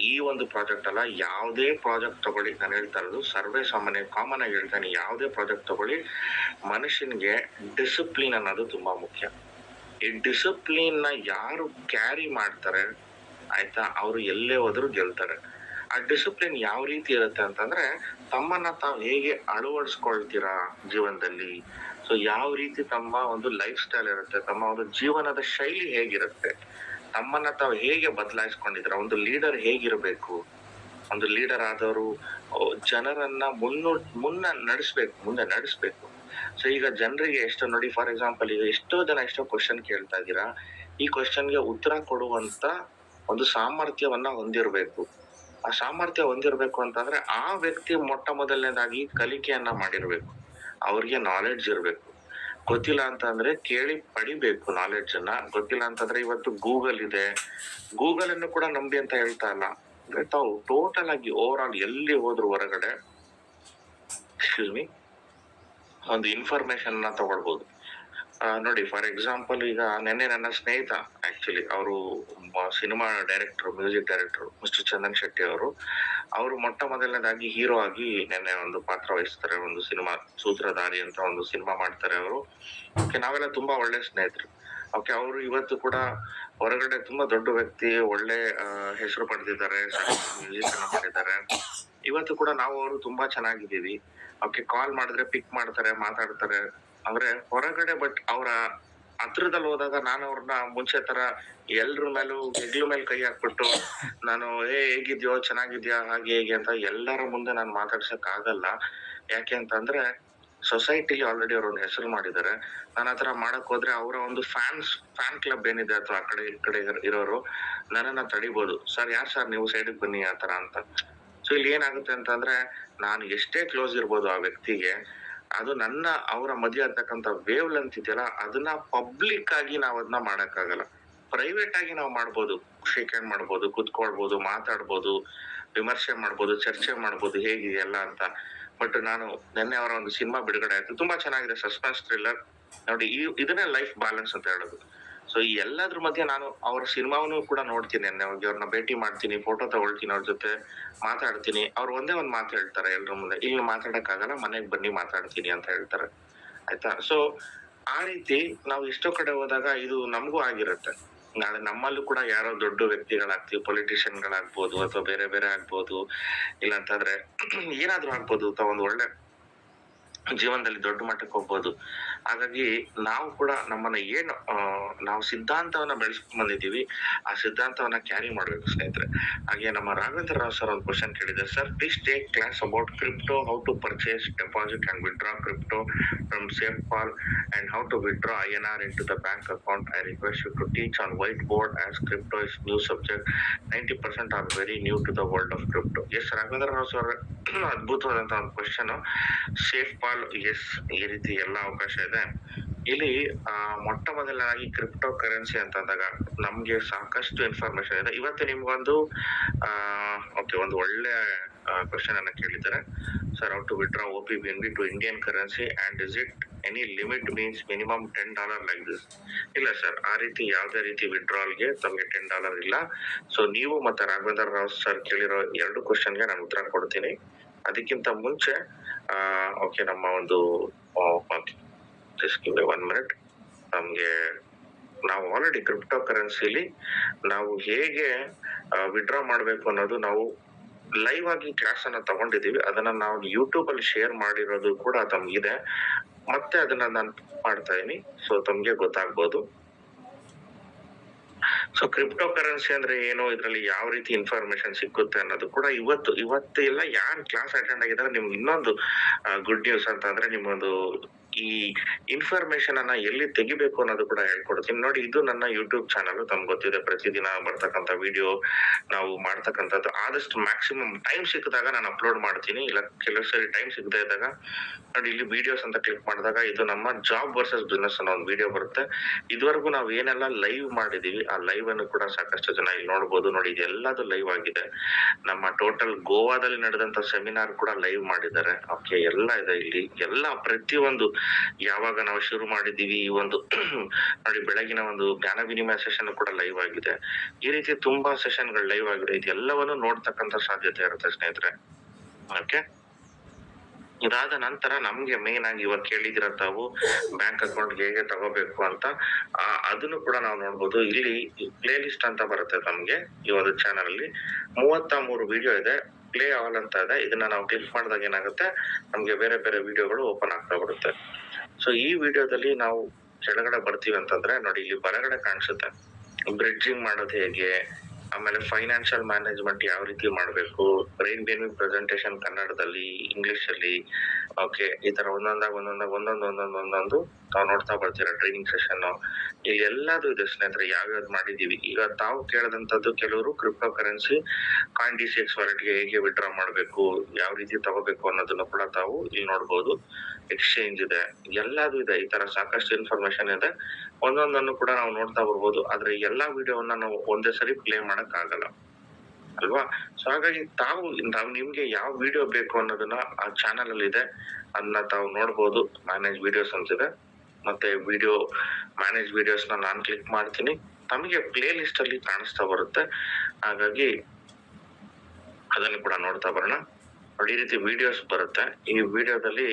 ಈ ಒಂದು ಪ್ರಾಜೆಕ್ಟ್ ಅಲ್ಲ, ಯಾವುದೇ ಪ್ರಾಜೆಕ್ಟ್ ತಗೊಳ್ಳಿ, ನಾನು ಹೇಳ್ತಾ ಇರೋದು ಸರ್ವೇ ಸಾಮಾನ್ಯ ಕಾಮನ್ ಆಗಿ ಹೇಳ್ತಾನೆ, ಯಾವುದೇ ಪ್ರಾಜೆಕ್ಟ್ ತಗೊಳ್ಳಿ, ಮನುಷ್ಯನ್ಗೆ ಡಿಸಿಪ್ಲಿನ್ ಅನ್ನೋದು ತುಂಬಾ ಮುಖ್ಯ. ಈ ಡಿಸಿಪ್ಲಿನ್ ನ ಯಾರು ಕ್ಯಾರಿ ಮಾಡ್ತಾರೆ, ಆಯ್ತಾ, ಅವರು ಎಲ್ಲೇ ಹೋದ್ರು ಗೆಲ್ತಾರೆ. ಆ ಡಿಸಿಪ್ಲಿನ್ ಯಾವ ರೀತಿ ಇರುತ್ತೆ ಅಂತಂದ್ರೆ, ತಮ್ಮನ್ನ ತಾವು ಹೇಗೆ ಅಳವಡಿಸ್ಕೊಳ್ತೀರಾ ಜೀವನದಲ್ಲಿ. ಸೊ ಯಾವ ರೀತಿ ತಮ್ಮ ಒಂದು ಲೈಫ್ ಸ್ಟೈಲ್ ಇರುತ್ತೆ, ತಮ್ಮ ಒಂದು ಜೀವನದ ಶೈಲಿ ಹೇಗಿರುತ್ತೆ, ತಮ್ಮನ್ನ ತಾವು ಹೇಗೆ ಬದಲಾಯಿಸ್ಕೊಂಡಿದ್ರ, ಒಂದು ಲೀಡರ್ ಹೇಗಿರ್ಬೇಕು, ಒಂದು ಲೀಡರ್ ಆದವರು ಜನರನ್ನ ಮುಂದೆ ನಡೆಸ್ಬೇಕು. ಸೊ ಈಗ ಜನರಿಗೆ ಎಷ್ಟೋ ನೋಡಿ, ಫಾರ್ ಎಕ್ಸಾಂಪಲ್ ಈಗ ಎಷ್ಟೋ ಜನ ಎಷ್ಟೋ ಕ್ವಶನ್ ಕೇಳ್ತಾ ಇದ್ದೀರಾ, ಈ ಕ್ವಶನ್ಗೆ ಉತ್ತರ ಕೊಡುವಂತ ಒಂದು ಸಾಮರ್ಥ್ಯವನ್ನ ಹೊಂದಿರ್ಬೇಕು. ಆ ಸಾಮರ್ಥ್ಯ ಹೊಂದಿರ್ಬೇಕು ಅಂತಂದ್ರೆ ಆ ವ್ಯಕ್ತಿ ಮೊಟ್ಟ ಮೊದಲನೇದಾಗಿ ಕಲಿಕೆಯನ್ನ ಮಾಡಿರ್ಬೇಕು, ಅವ್ರಿಗೆ ನಾಲೆಡ್ಜ್ ಇರ್ಬೇಕು. ಗೊತ್ತಿಲ್ಲ ಅಂತಂದ್ರೆ ಕೇಳಿ ಪಡಿಬೇಕು ನಾಲೆಡ್ಜ್ ಅನ್ನ. ಗೊತ್ತಿಲ್ಲ ಅಂತಂದ್ರೆ ಇವತ್ತು ಗೂಗಲ್ ಇದೆ, ಗೂಗಲ್ ಅನ್ನು ಕೂಡ ನಂಬಿ ಅಂತ ಹೇಳ್ತಾ ಇಲ್ಲ. ಅಂದ್ರೆ ತಾವು ಟೋಟಲ್ ಆಗಿ ಓವರ್ ಆಲ್ ಎಲ್ಲಿ ಹೋದ್ರು ಹೊರಗಡೆ ಒಂದು ಇನ್ಫಾರ್ಮೇಶನ್ ನ ತಗೊಳ್ಬಹುದು. ನೋಡಿ, ಫಾರ್ ಎಕ್ಸಾಂಪಲ್ ಈಗ ನೆನ್ನೆ ನನ್ನ ಸ್ನೇಹಿತ, ಆಕ್ಚುಲಿ ಅವರು cinema director, music director mister Chandan Shetty ಅವರು ಮೊಟ್ಟ ಮೊದಲನೇದಾಗಿ ಹೀರೋ ಆಗಿ ನೆನ್ನೆ ಒಂದು ಪಾತ್ರ ವಹಿಸ್ತಾರೆ. ಒಂದು ಸಿನಿಮಾ ಸೂತ್ರಧಾರಿ ಅಂತ ಒಂದು ಸಿನಿಮಾ ಮಾಡ್ತಾರೆ ಅವರು. ನಾವೆಲ್ಲ ತುಂಬಾ ಒಳ್ಳೆ ಸ್ನೇಹಿತರು. ಅವರು ಇವತ್ತು ಕೂಡ ಹೊರಗಡೆ ತುಂಬಾ ದೊಡ್ಡ ವ್ಯಕ್ತಿ, ಒಳ್ಳೆ ಹೆಸರು ಪಡೆದಿದ್ದಾರೆ, ಮ್ಯೂಸಿಕ್ ಅನ್ನ ಮಾಡಿದ್ದಾರೆ. ಇವತ್ತು ಕೂಡ ನಾವು ಅವರು ತುಂಬಾ ಚೆನ್ನಾಗಿದ್ದೀವಿ. ಕಾಲ್ ಮಾಡಿದ್ರೆ ಪಿಕ್ ಮಾಡ್ತಾರೆ, ಮಾತಾಡ್ತಾರೆ. ಅಂದ್ರೆ ಹೊರಗಡೆ, ಬಟ್ ಅವರ ಹತ್ರದಲ್ಲಿ ಹೋದಾಗ ನಾನು ಅವ್ರನ್ನ ಮುಂಚೆ ತರ ಎಲ್ರ ಮೇಲೂ ಹೆಗ್ಲ ಮೇಲೆ ಕೈ ಹಾಕ್ಬಿಟ್ಟು ನಾನು ಹೇಗಿದ್ಯೋ, ಚೆನ್ನಾಗಿದ್ಯಾ, ಹಾಗೆ ಹೇಗೆ ಅಂತ ಎಲ್ಲರ ಮುಂದೆ ನಾನು ಮಾತಾಡ್ಸಕ್ ಆಗಲ್ಲ. ಯಾಕೆ ಅಂತಂದ್ರೆ ಸೊಸೈಟಿಲಿ ಆಲ್ರೆಡಿ ಅವ್ರ ಒಂದು ಹೆಸರು ಮಾಡಿದ್ದಾರೆ. ನಾನು ಆತರ ಮಾಡಕ್ ಹೋದ್ರೆ ಅವರ ಒಂದು ಫ್ಯಾನ್ ಕ್ಲಬ್ ಏನಿದೆ ಅಥವಾ ಆ ಕಡೆ ಈ ಕಡೆ ಇರೋರು ನನ್ನನ್ನ ತಡಿಬಹುದು. ಸರ್, ಯಾರ್ ಸರ್ ನೀವು ಸೈಡ್ಗೆ ಬನ್ನಿ ಆತರ ಅಂತ. ಸೊ ಇಲ್ಲಿ ಏನಾಗುತ್ತೆ ಅಂತಂದ್ರೆ, ನಾನು ಎಷ್ಟೇ ಕ್ಲೋಸ್ ಇರ್ಬೋದು ಆ ವ್ಯಕ್ತಿಗೆ, ಅದು ನನ್ನ ಅವರ ಮಧ್ಯೆ ಅಂತಕ್ಕಂಥ ವೇವ್ ಲೆಂತ್ ಇದೆಯಲ್ಲ, ಅದನ್ನ ಪಬ್ಲಿಕ್ ಆಗಿ ನಾವ್ ಅದನ್ನ ಮಾಡಕ್ಕಾಗಲ್ಲ. ಪ್ರೈವೇಟ್ ಆಗಿ ನಾವು ಮಾಡ್ಬೋದು, ಶೇಕ್ ಹ್ಯಾಂಡ್ ಮಾಡ್ಬೋದು, ಕುತ್ಕೊಳ್ಬೋದು, ಮಾತಾಡ್ಬೋದು, ವಿಮರ್ಶೆ ಮಾಡ್ಬೋದು, ಚರ್ಚೆ ಮಾಡ್ಬೋದು ಹೇಗಿದೆಯಲ್ಲ ಅಂತ. ಬಟ್ ನಾನು ನಿನ್ನೆ ಅವರ ಒಂದು ಸಿನಿಮಾ ಬಿಡುಗಡೆ ಆಯ್ತು, ತುಂಬಾ ಚೆನ್ನಾಗಿದೆ, ಸಸ್ಪೆನ್ಸ್ ಥ್ರಿಲ್ಲರ್. ನೋಡಿ, ಇದನ್ನೇ ಲೈಫ್ ಬ್ಯಾಲೆನ್ಸ್ ಅಂತ ಹೇಳೋದು. ಸೊ ಈ ಎಲ್ಲದ್ರ ಮಧ್ಯೆ ನಾನು ಅವ್ರ ಸಿನಿಮಾವನ್ನು ಕೂಡ ನೋಡ್ತೀನಿ, ಅವ್ರನ್ನ ಭೇಟಿ ಮಾಡ್ತೀನಿ, ಫೋಟೋ ತಗೊಳ್ತೀನಿ, ಅವ್ರ ಜೊತೆ ಮಾತಾಡ್ತೀನಿ. ಅವ್ರು ಒಂದೇ ಒಂದ್ ಮಾತು ಹೇಳ್ತಾರೆ ಎಲ್ರ ಮುಂದೆ, ಇಲ್ಲಿ ಮಾತಾಡಕ್ ಆಗಲ್ಲ, ಮನೆಗ್ ಬನ್ನಿ ಮಾತಾಡ್ತೀನಿ ಅಂತ ಹೇಳ್ತಾರೆ, ಆಯ್ತಾ. ಸೊ ಆ ರೀತಿ ನಾವು ಎಷ್ಟೋ ಕಡೆ ಹೋದಾಗ ಇದು ನಮಗೂ ಆಗಿರುತ್ತೆ. ನಾಳೆ ನಮ್ಮಲ್ಲೂ ಕೂಡ ಯಾರೋ ದೊಡ್ಡ ವ್ಯಕ್ತಿಗಳಾಗ್ತೀವಿ, ಪೊಲಿಟಿಷಿಯನ್ಗಳಾಗ್ಬೋದು ಅಥವಾ ಬೇರೆ ಬೇರೆ ಆಗ್ಬೋದು, ಇಲ್ಲ ಅಂತಂದ್ರೆ ಏನಾದ್ರೂ ಆಗ್ಬೋದು, ಅಥವಾ ಒಂದು ಒಳ್ಳೆ ಜೀವನದಲ್ಲಿ ದೊಡ್ಡ ಮಟ್ಟಕ್ಕೆ ಹೋಗ್ಬೋದು. ಹಾಗಾಗಿ ನಾವು ಕೂಡ ನಮ್ಮನ್ನ ಏನು ನಾವು ಸಿದ್ಧಾಂತವನ್ನ ಬೆಳೆಸ್ಕೊಂಡ್ ಬಂದಿದ್ದೀವಿ, ಆ ಸಿದ್ಧಾಂತವನ್ನ ಕ್ಯಾರಿ ಮಾಡ್ಬೇಕು ಸ್ನೇಹಿತರೆ. ಹಾಗೆ ನಮ್ಮ ರಾಘವೇಂದ್ರ ರಾವ್ ಸರ್ ಒಂದು ಕ್ವಶನ್ ಕೇಳಿದೆ, sir please take class about crypto, how to purchase, deposit and withdraw crypto from SafePal and how to withdraw INR into the bank account. I request you to teach on whiteboard as crypto is new subject. 90% are very new to the world of crypto. Yes, Raghavendra Rao sir ಅದ್ಭುತವಾದಂತಹ ಒಂದು question. SafePal, S, ಈ ರೀತಿ ಎಲ್ಲ ಅವಕಾಶ ಇದೆ ಇಲ್ಲಿ. ಮೊಟ್ಟ ಮೊದಲನಾಗಿ crypto currency ಅಂತಂದಾಗ ನಮ್ಗೆ ಸಾಕಷ್ಟು ಇನ್ಫಾರ್ಮೇಶನ್ ಇದೆ. ಇವತ್ತು ನಿಮ್ಗೊಂದು ಒಂದು ಒಳ್ಳೆ ಕ್ವಶನ್ ಅನ್ನ ಕೇಳಿದ್ದಾರೆ, sir how to withdraw OPBNB to Indian currency and is it any limit, means minimum $10 like this? ಇಲ್ಲ ಸರ್, ಆ ರೀತಿ ಯಾವುದೇ ರೀತಿ ವಿಡ್ರಾಲ್ಗೆ ತಮಗೆ $10 ಇಲ್ಲ. ಸೊ ನೀವು ಮತ್ತೆ ರಾಘವೇಂದ್ರ ರಾವ್ ಸರ್ ಕೇಳಿರೋ 2 ಕ್ವಶನ್ಗೆ ನಾನು ಉತ್ತರ ಕೊಡ್ತೀನಿ. ಅದಕ್ಕಿಂತ ಮುಂಚೆ ನಮ್ಮ ಒಂದು just give me 1 minute. ನಮ್ಗೆ ನಾವು ಆಲ್ರೆಡಿ ಕ್ರಿಪ್ಟೋ ಕರೆನ್ಸಿಲಿ ನಾವು ಹೇಗೆ ವಿಡ್ರಾ ಮಾಡ್ಬೇಕು ಅನ್ನೋದು ನಾವು ಲೈವ್ ಆಗಿ ಕ್ಲಾಸ್ ಅನ್ನ ತಗೊಂಡಿದೀವಿ. ಅದನ್ನ ನಾವು ಯೂಟ್ಯೂಬ್ ಅಲ್ಲಿ ಶೇರ್ ಮಾಡಿರೋದು ಕೂಡ ತಮ್ಗಿದೆ, ಮತ್ತೆ ಅದನ್ನ ನಾನು ಮಾಡ್ತಾ ಇದೀನಿ. ಸೊ ತಮ್ಗೆ ಗೊತ್ತಾಗ್ಬೋದು. ಸೊ ಕ್ರಿಪ್ಟೋ ಕರೆನ್ಸಿ ಅಂದ್ರೆ ಏನು, ಇದ್ರಲ್ಲಿ ಯಾವ ರೀತಿ ಇನ್ಫಾರ್ಮೇಶನ್ ಸಿಕ್ಕುತ್ತೆ ಅನ್ನೋದು ಕೂಡ ಇವತ್ತು ಎಲ್ಲ ಯಾರು ಕ್ಲಾಸ್ ಅಟೆಂಡ್ ಆಗಿದ್ದಾರೆ ನಿಮ್ಗೆ ಇನ್ನೊಂದು ಗುಡ್ ನ್ಯೂಸ್ ಅಂತ ಅಂದ್ರೆ ನಿಮ್ಮೊಂದು ಈ ಇನ್ಫಾರ್ಮೇಶನ್ ಅನ್ನ ಎಲ್ಲಿ ತೆಗಿಬೇಕು ಅನ್ನೋದು ಕೂಡ ಹೇಳ್ಕೊಡ್ತೀನಿ ನೋಡಿ. ಇದು ನನ್ನ ಯೂಟ್ಯೂಬ್ ಚಾನಲ್, ತಮ್ಗೆ ಗೊತ್ತಿದೆ ಪ್ರತಿದಿನ ಬರ್ತಕ್ಕಂಥ ವಿಡಿಯೋ ನಾವು ಮಾಡ್ತಕ್ಕಂಥದ್ದು. ಆದಷ್ಟು ಮ್ಯಾಕ್ಸಿಮಮ್ ಟೈಮ್ ಸಿಕ್ಕಿದಾಗ ನಾನು ಅಪ್ಲೋಡ್ ಮಾಡ್ತೀನಿ, ಇಲ್ಲ ಕೆಲವು ಸರಿ ಟೈಮ್ ಸಿಗದೆ ಇದ್ದಾಗ ನೋಡಿ ಇಲ್ಲಿ ವಿಡಿಯೋಸ್ ಅಂತ ಕ್ಲಿಕ್ ಮಾಡಿದಾಗ ಇದು ನಮ್ಮ ಜಾಬ್ ವರ್ಸಸ್ ಬಿಸ್ನೆಸ್ ಅನ್ನೋ ಒಂದು ವಿಡಿಯೋ ಬರುತ್ತೆ. ಇದುವರೆಗೂ ನಾವು ಏನೆಲ್ಲ ಲೈವ್ ಮಾಡಿದೀವಿ ಆ ಲೈವ್ ಅನ್ನು ಕೂಡ ಸಾಕಷ್ಟು ಜನ ಇಲ್ಲಿ ನೋಡ್ಬೋದು ನೋಡಿ. ಇದೆಲ್ಲದು ಲೈವ್ ಆಗಿದೆ. ನಮ್ಮ ಟೋಟಲ್ ಗೋವಾದಲ್ಲಿ ನಡೆದಂತ ಸೆಮಿನಾರ್ ಕೂಡ ಲೈವ್ ಮಾಡಿದ್ದಾರೆ. ಓಕೆ, ಎಲ್ಲ ಇದೆ ಇಲ್ಲಿ, ಎಲ್ಲ ಪ್ರತಿಯೊಂದು ಯಾವಾಗ ನಾವು ಶುರು ಮಾಡಿದೀವಿ ಈ ಒಂದು ನೋಡಿ ಬೆಳಗಿನ ಒಂದು ಜ್ಞಾನ ವಿನಿಮಯ ಸೆಷನ್ ಕೂಡ ಲೈವ್ ಆಗಿದೆ. ಈ ರೀತಿ ತುಂಬಾ ಸೆಷನ್ಗಳು ಲೈವ್ ಆಗಿದೆ. ಇದೆಲ್ಲವನ್ನು ನೋಡ್ತಕ್ಕಂತ ಸಾಧ್ಯತೆ ಇರುತ್ತೆ ಸ್ನೇಹಿತರೆ. ಓಕೆ, ಇದಾದ ನಂತರ ನಮ್ಗೆ ಮೇನ್ ಆಗಿ ಇವಾಗ ಕೇಳಿದಿರ ತಾವು ಬ್ಯಾಂಕ್ ಅಕೌಂಟ್ ಹೇಗೆ ತಗೋಬೇಕು ಅಂತ, ಅದನ್ನು ಕೂಡ ನಾವು ನೋಡ್ಬೋದು. ಇಲ್ಲಿ ಪ್ಲೇ ಲಿಸ್ಟ್ ಅಂತ ಬರುತ್ತೆ ನಮ್ಗೆ ಈ ಒಂದು ಚಾನಲ್ ಅಲ್ಲಿ 33 ವಿಡಿಯೋ ಇದೆ. ಪ್ಲೇ ಆಲ್ ಅಂತ ಇದೆ. ಇದನ್ನ ನಾವು ಕ್ಲಿಕ್ ಮಾಡಿದಾಗ ಏನಾಗುತ್ತೆ, ನಮ್ಗೆ ಬೇರೆ ಬೇರೆ ವಿಡಿಯೋಗಳು ಓಪನ್ ಆಗ್ತಾ ಬರುತ್ತೆ. ಸೊ ಈ ವಿಡಿಯೋದಲ್ಲಿ ನಾವು ಕೆಳಗಡೆ ಬರ್ತೀವಿ ಅಂತಂದ್ರೆ ನೋಡಿ ಇಲ್ಲಿ ಬಲಗಡೆ ಕಾಣಿಸುತ್ತೆ ಬ್ರಿಡ್ಜಿಂಗ್ ಮಾಡೋದು ಹೇಗೆ, ಆಮೇಲೆ ಫೈನಾನ್ಷಿಯಲ್ ಮ್ಯಾನೇಜ್ಮೆಂಟ್ ಯಾವ ರೀತಿ ಮಾಡಬೇಕು, ಬ್ರೈನ್ ಗೇಮಿಂಗ್ ಪ್ರೆಸೆಂಟೇಶನ್ ಕನ್ನಡದಲ್ಲಿ, ಇಂಗ್ಲಿಷ್ ಅಲ್ಲಿ. ಓಕೆ, ಈ ತರ ಒಂದೊಂದು ತಾವು ನೋಡ್ತಾ ಬರ್ತೀರಾ ಟ್ರೈನಿಂಗ್ ಸೆಷನ್. ಇಲ್ಲಿ ಎಲ್ಲದೂ ಇದೆ ಸ್ನೇಹಿತರೆ, ಯಾವ್ಯಾವ್ದು ಮಾಡಿದೀವಿ. ಈಗ ತಾವು ಕೇಳದಂತದ್ದು ಕೆಲವರು ಕ್ರಿಪ್ಟೋ ಕರೆನ್ಸಿ ಕಾಯಿನ್ DCX ವಾಲೆಟ್ಗೆ ಹೇಗೆ ವಿಡ್ರಾ ಮಾಡಬೇಕು, ಯಾವ ರೀತಿ ತಗೋಬೇಕು ಅನ್ನೋದನ್ನು ಕೂಡ ತಾವು ಇಲ್ಲಿ ನೋಡ್ಬೋದು. ಎಕ್ಸ್ಚೇಂಜ್ ಇದೆ, ಎಲ್ಲದೂ ಇದೆ. ಈ ತರ ಸಾಕಷ್ಟು ಇನ್ಫಾರ್ಮೇಶನ್ ಇದೆ. ಒಂದೊಂದನ್ನು ಕೂಡ ನಾವು ನೋಡ್ತಾ ಬರ್ಬೋದು. ಆದ್ರೆ ಎಲ್ಲಾ ವಿಡಿಯೋವನ್ನ ನಾವು ಒಂದೇ ಸರಿ ಪ್ಲೇ ಮಾಡಕ್ ಆಗಲ್ಲ ಅಲ್ವಾ. ಸೊ ಹಾಗಾಗಿ ನಾವು ನಿಮ್ಗೆ ಯಾವ ವಿಡಿಯೋ ಬೇಕು ಅನ್ನೋದನ್ನ ಆ ಚಾನಲ್ ಅಲ್ಲಿ ಇದೆ, ಅದನ್ನ ತಾವು ನೋಡ್ಬೋದು. ಮ್ಯಾನೇಜ್ ವಿಡಿಯೋಸ್ ಅಂತಿದೆ, ಮತ್ತೆ ವಿಡಿಯೋ ಮ್ಯಾನೇಜ್ ವಿಡಿಯೋಸ್ ನಾನು ಕ್ಲಿಕ್ ಮಾಡ್ತೀನಿ, ತಮಗೆ ಪ್ಲೇ ಲಿಸ್ಟ್ ಅಲ್ಲಿ ಕಾಣಿಸ್ತಾ ಬರುತ್ತೆ. ಹಾಗಾಗಿ ಅದನ್ನು ಕೂಡ ನೋಡ್ತಾ ಬರೋಣ ನೋಡಿ. ಈ ರೀತಿ ವಿಡಿಯೋಸ್ ಬರುತ್ತೆ. ಈ ವಿಡಿಯೋದಲ್ಲಿ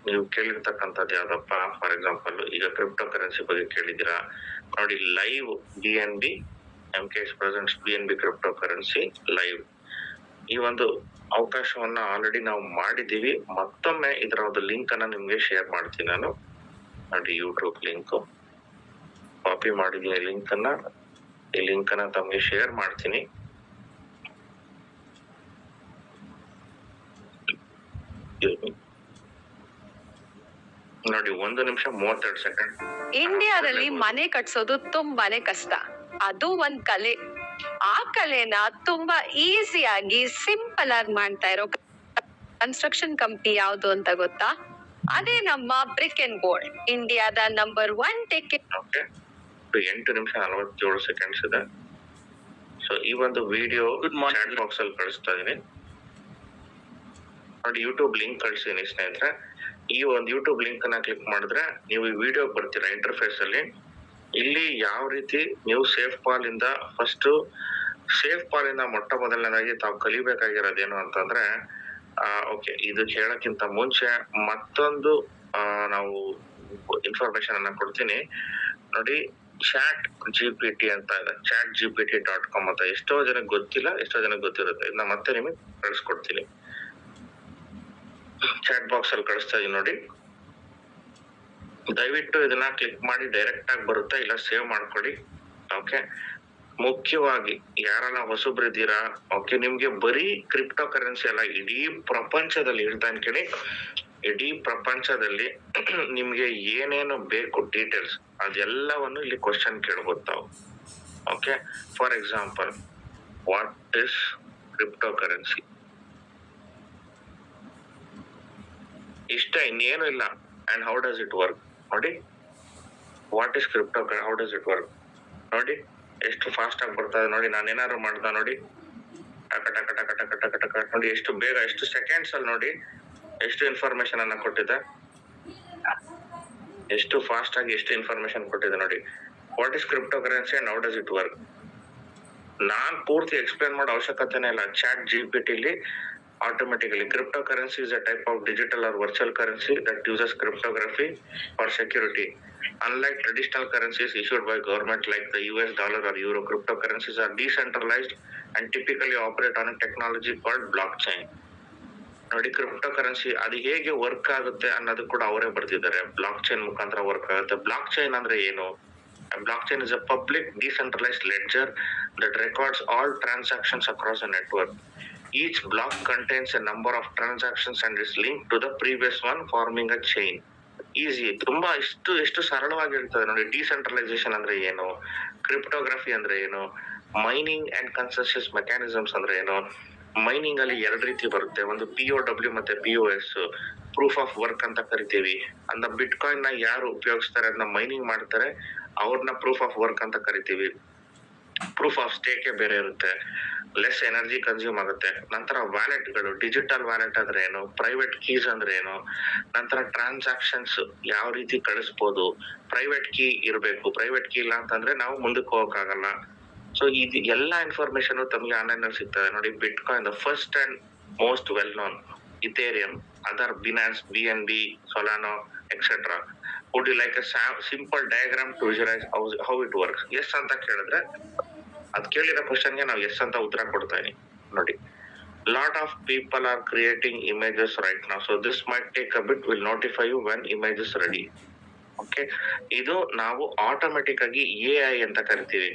ನೀವು ಕೇಳಿರ್ತಕ್ಕಂಥದ್ದು ಯಾವ್ದಪ್ಪ, ಫಾರ್ ಎಕ್ಸಾಂಪಲ್ ಈಗ ಕ್ರಿಪ್ಟೋ ಕರೆನ್ಸಿ ಬಗ್ಗೆ ಕೇಳಿದಿರಾ ನೋಡಿ. Live BNB MKS presents BNB crypto currency live. ಈ ಒಂದು ಅವಕಾಶವನ್ನ ಆಲ್ರೆಡಿ ನಾವು ಮಾಡಿದೀವಿ. ಮತ್ತೊಮ್ಮೆ ಇದರ ಒಂದು ಲಿಂಕ್ ಅನ್ನ ನಿಮ್ಗೆ ಶೇರ್ ಮಾಡ್ತೀನಿ ನಾನು ನೋಡಿ. ಯೂಟ್ಯೂಬ್ ಲಿಂಕ್ ಕಾಪಿ ಮಾಡಿದೀನಿ. ಈ ಲಿಂಕ್ ಅನ್ನ ತಮ್ಗೆ ಶೇರ್ ಮಾಡ್ತೀನಿ. ನೋಡಿ 1 ನಿಮಿಷ 32 ಸೆಕೆಂಡ್. ಇಂಡಿಯಾದಲ್ಲಿ ಮನೆ ಕಟ್ಸೋದು ತುಂಬಾನೇ ಕಷ್ಟ. ಅದು ಒಂದ್ ಕಲೆ. ಆ ಕಲೆನ ತುಂಬಾ ಈಸಿಯಾಗಿ ಸಿಂಪಲ್ ಆಗಿ ಮಾಡ್ತಾ ಇರೋ ಕನ್ಸ್ಟ್ರಕ್ಷನ್ ಕಂಪನಿ ಯಾವ್ದು ಅಂತ ಗೊತ್ತಾ? ಅದೇ ನಮ್ಮ ಬ್ರಿಕ್ ಅಂಡ್ ಬೋರ್ಡ್, ಇಂಡಿಯಾದ ನಂಬರ್ 1 ಟೆಕ್. 8 ನಿಮಿಷ 47 ಸೆಕೆಂಡ್ಸ್ ಇದೆ. ಸೊ ಈ ಒಂದು ವಿಡಿಯೋ ಚಾಟ್ ಬಾಕ್ಸ್ ಅಲ್ಲಿ ಕಳಿಸ್ತಾ ಇದೀನಿ ನೋಡಿ. ಯೂಟ್ಯೂಬ್ ಲಿಂಕ್ ಕಳಿಸಿದೀನಿ ಸ್ನೇಹಿತರೆ. ಈ ಒಂದು ಯೂಟ್ಯೂಬ್ ಲಿಂಕ್ ಅನ್ನ ಕ್ಲಿಕ್ ಮಾಡಿದ್ರೆ ನೀವು ಈ ವಿಡಿಯೋ ಬರ್ತೀರಾ ಇಂಟರ್ಫೇಸ್ ಅಲ್ಲಿ. ಇಲ್ಲಿ ಯಾವ ರೀತಿ ನೀವು ಸೇಫ್ ಪಾಲ್ ಇಂದ ಮೊಟ್ಟ ಮೊದಲನೇದಾಗಿ ತಾವು ಕಲಿಬೇಕಾಗಿರೋದೇನು ಅಂತಂದ್ರೆ, ಓಕೆ, ಇದು ಹೇಳಕ್ಕಿಂತ ಮುಂಚೆ ಮತ್ತೊಂದು ನಾವು ಇನ್ಫಾರ್ಮೇಶನ್ ಅನ್ನ ಕೊಡ್ತೀನಿ ನೋಡಿ. ChatGPT ಅಂತ ಇದೆ, chatgpt.com ಅಂತ. ಎಷ್ಟೋ ಜನಕ್ಕೆ ಗೊತ್ತಿಲ್ಲ, ಎಷ್ಟೋ ಜನಕ್ಕೆ ಗೊತ್ತಿರುತ್ತೆ. ಇದನ್ನ ಮತ್ತೆ ನಿಮಗೆ ಕಳಿಸ್ಕೊಡ್ತೀನಿ. ಚಾಟ್ ಬಾಕ್ಸ್ ಅಲ್ಲಿ ಕಳಿಸ್ತಾ ಇದೀನಿ ನೋಡಿ. ದಯವಿಟ್ಟು ಇದನ್ನ ಕ್ಲಿಕ್ ಮಾಡಿ, ಡೈರೆಕ್ಟ್ ಆಗಿ ಬರುತ್ತೆ, ಇಲ್ಲ ಸೇವ್ ಮಾಡ್ಕೊಳ್ಳಿ. ಓಕೆ, ಮುಖ್ಯವಾಗಿ ಯಾರೆಲ್ಲ ಹೊಸಬ್ರಿದ್ದೀರಾ, ಓಕೆ, ನಿಮ್ಗೆ ಬರೀ ಕ್ರಿಪ್ಟೋ ಕರೆನ್ಸಿ ಅಲ್ಲ, ಇಡೀ ಪ್ರಪಂಚದಲ್ಲಿ ಹೇಳ್ತಾ ಕೇಳಿ, ಇಡೀ ಪ್ರಪಂಚದಲ್ಲಿ ನಿಮ್ಗೆ ಏನೇನು ಬೇಕು ಡೀಟೇಲ್ಸ್ ಅದೆಲ್ಲವನ್ನು ಇಲ್ಲಿ ಕ್ವಶನ್ ಕೇಳ್ಬೋದು ತಾವು. Okay, for example, what is crypto currency, ಇಷ್ಟ, ಇನ್ನೇನು ಇಲ್ಲ. And how does it work ನೋಡಿ. What is crypto, how does it work ನೋಡಿ. ಎಷ್ಟು ಫಾಸ್ಟ್ ಆಗಿ ಬರ್ತಾ ಇದೆ ನೋಡಿ. ನಾನೇನಾದ್ರು ಮಾಡ್ದ ನೋಡಿ, ಟಕ ಟಕ ಟಕ ಟಕ ಟಕ ಟಕ ನೋಡಿ. ಎಷ್ಟು ಬೇಗ, ಎಷ್ಟು ಸೆಕೆಂಡ್ಸ್ ಅಲ್ಲಿ ನೋಡಿ ಎಷ್ಟು ಇನ್ಫಾರ್ಮೇಶನ್ ಅನ್ನ ಕೊಟ್ಟಿದೆ, ಎಷ್ಟು ಫಾಸ್ಟ್ ಆಗಿ ಎಷ್ಟು ಇನ್ಫಾರ್ಮೇಶನ್ ಕೊಟ್ಟಿದೆ ನೋಡಿ. What is crypto currency and how does it work. ನಾನ್ ಪೂರ್ತಿ ಎಕ್ಸ್ಪ್ಲೇನ್ ಮಾಡೋ ಅವಶ್ಯಕತೆನೇ ಇಲ್ಲ. ChatGPT ಲಿ automatically cryptocurrency is a type of digital or virtual currency that uses cryptography for security. Unlike traditional currencies issued by government like the US dollar or euro, cryptocurrencies are decentralized and typically operate on a technology called blockchain. ನೋಡಿ, crypto currency ಅದು ಹೇಗೆ work ಆಗುತ್ತೆ ಅನ್ನೋದು ಕೂಡ ಅವರೇ ಬರ್ತಿದ್ದಾರೆ. Block chain ಮುಖಾಂತರ work ಆಗುತ್ತೆ. ಬ್ಲಾಕ್ ಚೈನ್ ಅಂದ್ರೆ ಏನು? A blockchain is a public decentralized ledger that records all transactions across a network. Each block contains a number of transactions and is linked to the previous one, forming a chain. Easy, ತುಂಬಾ ಎಷ್ಟು ಸರಳವಾಗಿ ಹೇಳ್ತದೆ ನೋಡಿ. Decentralisation ಅಂದ್ರೆ ಏನು, cryptography ಅಂದ್ರೆ ಏನು, mining and consensus mechanisms ಅಂದ್ರೆ ಏನು. ಮೈನಿಂಗ್ ಅಲ್ಲಿ ಎರಡು ರೀತಿ ಬರುತ್ತೆ, ಒಂದು POW ಮತ್ತೆ POS, ಪ್ರೂಫ್ ಆಫ್ ವರ್ಕ್ ಅಂತ ಕರಿತೀವಿ. ಅಂದ ಬಿಟ್ ಕಾಯಿನ್ ನ ಯಾರು ಉಪಯೋಗಿಸ್ತಾರೆ, ಅದನ್ನ ಮೈನಿಂಗ್ ಮಾಡ್ತಾರೆ, ಅವ್ರನ್ನ ಪ್ರೂಫ್ ಆಫ್ ವರ್ಕ್ ಅಂತ ಕರಿತೀವಿ. ಪ್ರೂಫ್ ಆಫ್ ಸ್ಟೇಕ್ ಬೇರೆ ಇರುತ್ತೆ, ಲೆಸ್ ಎನರ್ಜಿ ಕನ್ಸ್ಯೂಮ್ ಆಗುತ್ತೆ. ನಂತರ ವ್ಯಾಲೆಟ್ಗಳು, ಡಿಜಿಟಲ್ ವ್ಯಾಲೆಟ್ ಅಂದ್ರೆ ಏನು, ಪ್ರೈವೇಟ್ ಕೀಸ್ ಅಂದ್ರೆ ಏನು, ನಂತರ ಟ್ರಾನ್ಸಾಕ್ಷನ್ಸ್ ಯಾವ ರೀತಿ ಕಳಿಸ್ಬೋದು, ಪ್ರೈವೇಟ್ ಕೀ ಇರಬೇಕು, ಪ್ರೈವೇಟ್ ಕೀ ಇಲ್ಲ ಅಂತಂದ್ರೆ ನಾವು ಮುಂದಕ್ಕೆ ಹೋಗಕ್ಕಾಗಲ್ಲ. ಸೊ ಇದು ಎಲ್ಲಾ ಇನ್ಫಾರ್ಮೇಶನ್ ತಮಗೆ ಆನ್ಲೈನ್ ಅಲ್ಲಿ ಸಿಗ್ತದೆ ನೋಡಿ. Bitcoin the first and most well known, Ethereum, other Binance, BNB, Solana, etcetera. Would you like a simple diagram to visualise how it works? Yes ಅಂತ ಕೇಳಿದ್ರೆ ಅದ್ ಕೇಳಿರೋ ಕ್ವಶನ್ಗೆ ನಾವು ಎಸ್ ಅಂತ ಉತ್ತರ ಕೊಡ್ತಾ ಇದೀನಿ ನೋಡಿ. Lot of people are creating images right now, so this might take a bit. Will notify you when image is ready. Okay, ಇದು ನಾವು ಆಟೋಮೆಟಿಕ್ ಆಗಿ AI ಅಂತ ಕರಿತೀವಿ,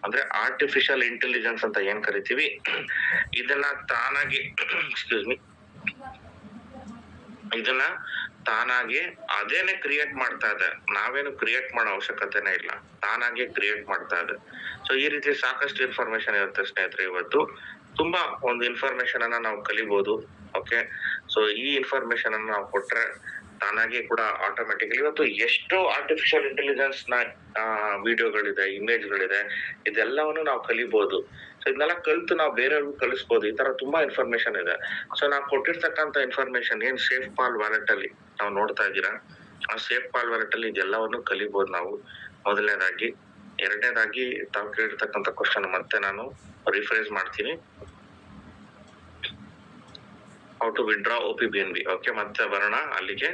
ಅಂದ್ರೆ ಆರ್ಟಿಫಿಷಿಯಲ್ ಇಂಟೆಲಿಜೆನ್ಸ್ ಅಂತ ಏನ್ ಕರಿತೀವಿ. ಇದನ್ನ ತಾನಾಗಿ ಎಕ್ಸ್ಕ್ಯೂಸ್ ಮೀ, ಇದನ್ನ ತಾನಾಗೆ ಅದೇನೆ ಕ್ರಿಯೇಟ್ ಮಾಡ್ತಾ ಇದೆ. ನಾವೇನು ಕ್ರಿಯೇಟ್ ಮಾಡೋ ಅವಶ್ಯಕತೆನೇ ಇಲ್ಲ, ತಾನಾಗೆ ಕ್ರಿಯೇಟ್ ಮಾಡ್ತಾ ಇದೆ. ಸೊ ಈ ರೀತಿ ಸಾಕಷ್ಟು ಇನ್ಫಾರ್ಮೇಶನ್ ಇರುತ್ತೆ ಸ್ನೇಹಿತರೆ. ಇವತ್ತು ತುಂಬಾ ಒಂದು ಇನ್ಫಾರ್ಮೇಶನ್ ಅನ್ನ ನಾವು ಕಲಿಬಹುದು. ಓಕೆ, ಸೊ ಈ ಇನ್ಫಾರ್ಮೇಶನ್ ಅನ್ನ ನಾವು ಕೊಟ್ರೆ ತಾನಾಗೆ ಕೂಡ ಆಟೋಮೆಟಿಕಲಿ, ಇವತ್ತು ಎಷ್ಟು ಆರ್ಟಿಫಿಷಿಯಲ್ ಇಂಟೆಲಿಜೆನ್ಸ್ ನ ವಿಡಿಯೋಗಳಿದೆ, ಇಮೇಜ್ಗಳಿದೆ, ಇದೆಲ್ಲವನ್ನು ನಾವು ಕಲಿಬಹುದು. ಸೊ ಇದನ್ನೆಲ್ಲ ಕಲಿತು ನಾವು ಬೇರೆಯವ್ರಿಗೂ ಕಲಿಸ್ಬೋದು. ಈ ತರ ತುಂಬಾ ಇನ್ಫಾರ್ಮೇಶನ್ ಇದೆ. ಸೊ ನಾವು ಕೊಟ್ಟಿರ್ತಕ್ಕಂಥ ಇನ್ಫಾರ್ಮೇಶನ್ ಏನ್ ಸೇಫ್ ಪಾಲ್ ವ್ಯಾಲೆಟ್ ಅಲ್ಲಿ ನಾವು ನೋಡ್ತಾ ಇದ್ದೀರಾ, ಆ ಸೇಫ್ ಪಾಲ್ ವ್ಯಾಲೆಟ್ ಅಲ್ಲಿ ಇದೆಲ್ಲವನ್ನು ಕಲಿಬಹುದು ನಾವು, ಮೊದಲನೇದಾಗಿ. ಎರಡನೇದಾಗಿ ತಾವು ಕೇಳಿರ್ತಕ್ಕಂಥ ಕ್ವಶನ್ ಮತ್ತೆ ನಾನು ರಿಫ್ರೆಶ್ ಮಾಡ್ತೀನಿ. How to withdraw OPBNB. Okay, ಮತ್ತೆ ಬರೋಣ ಅಲ್ಲಿಗೆ.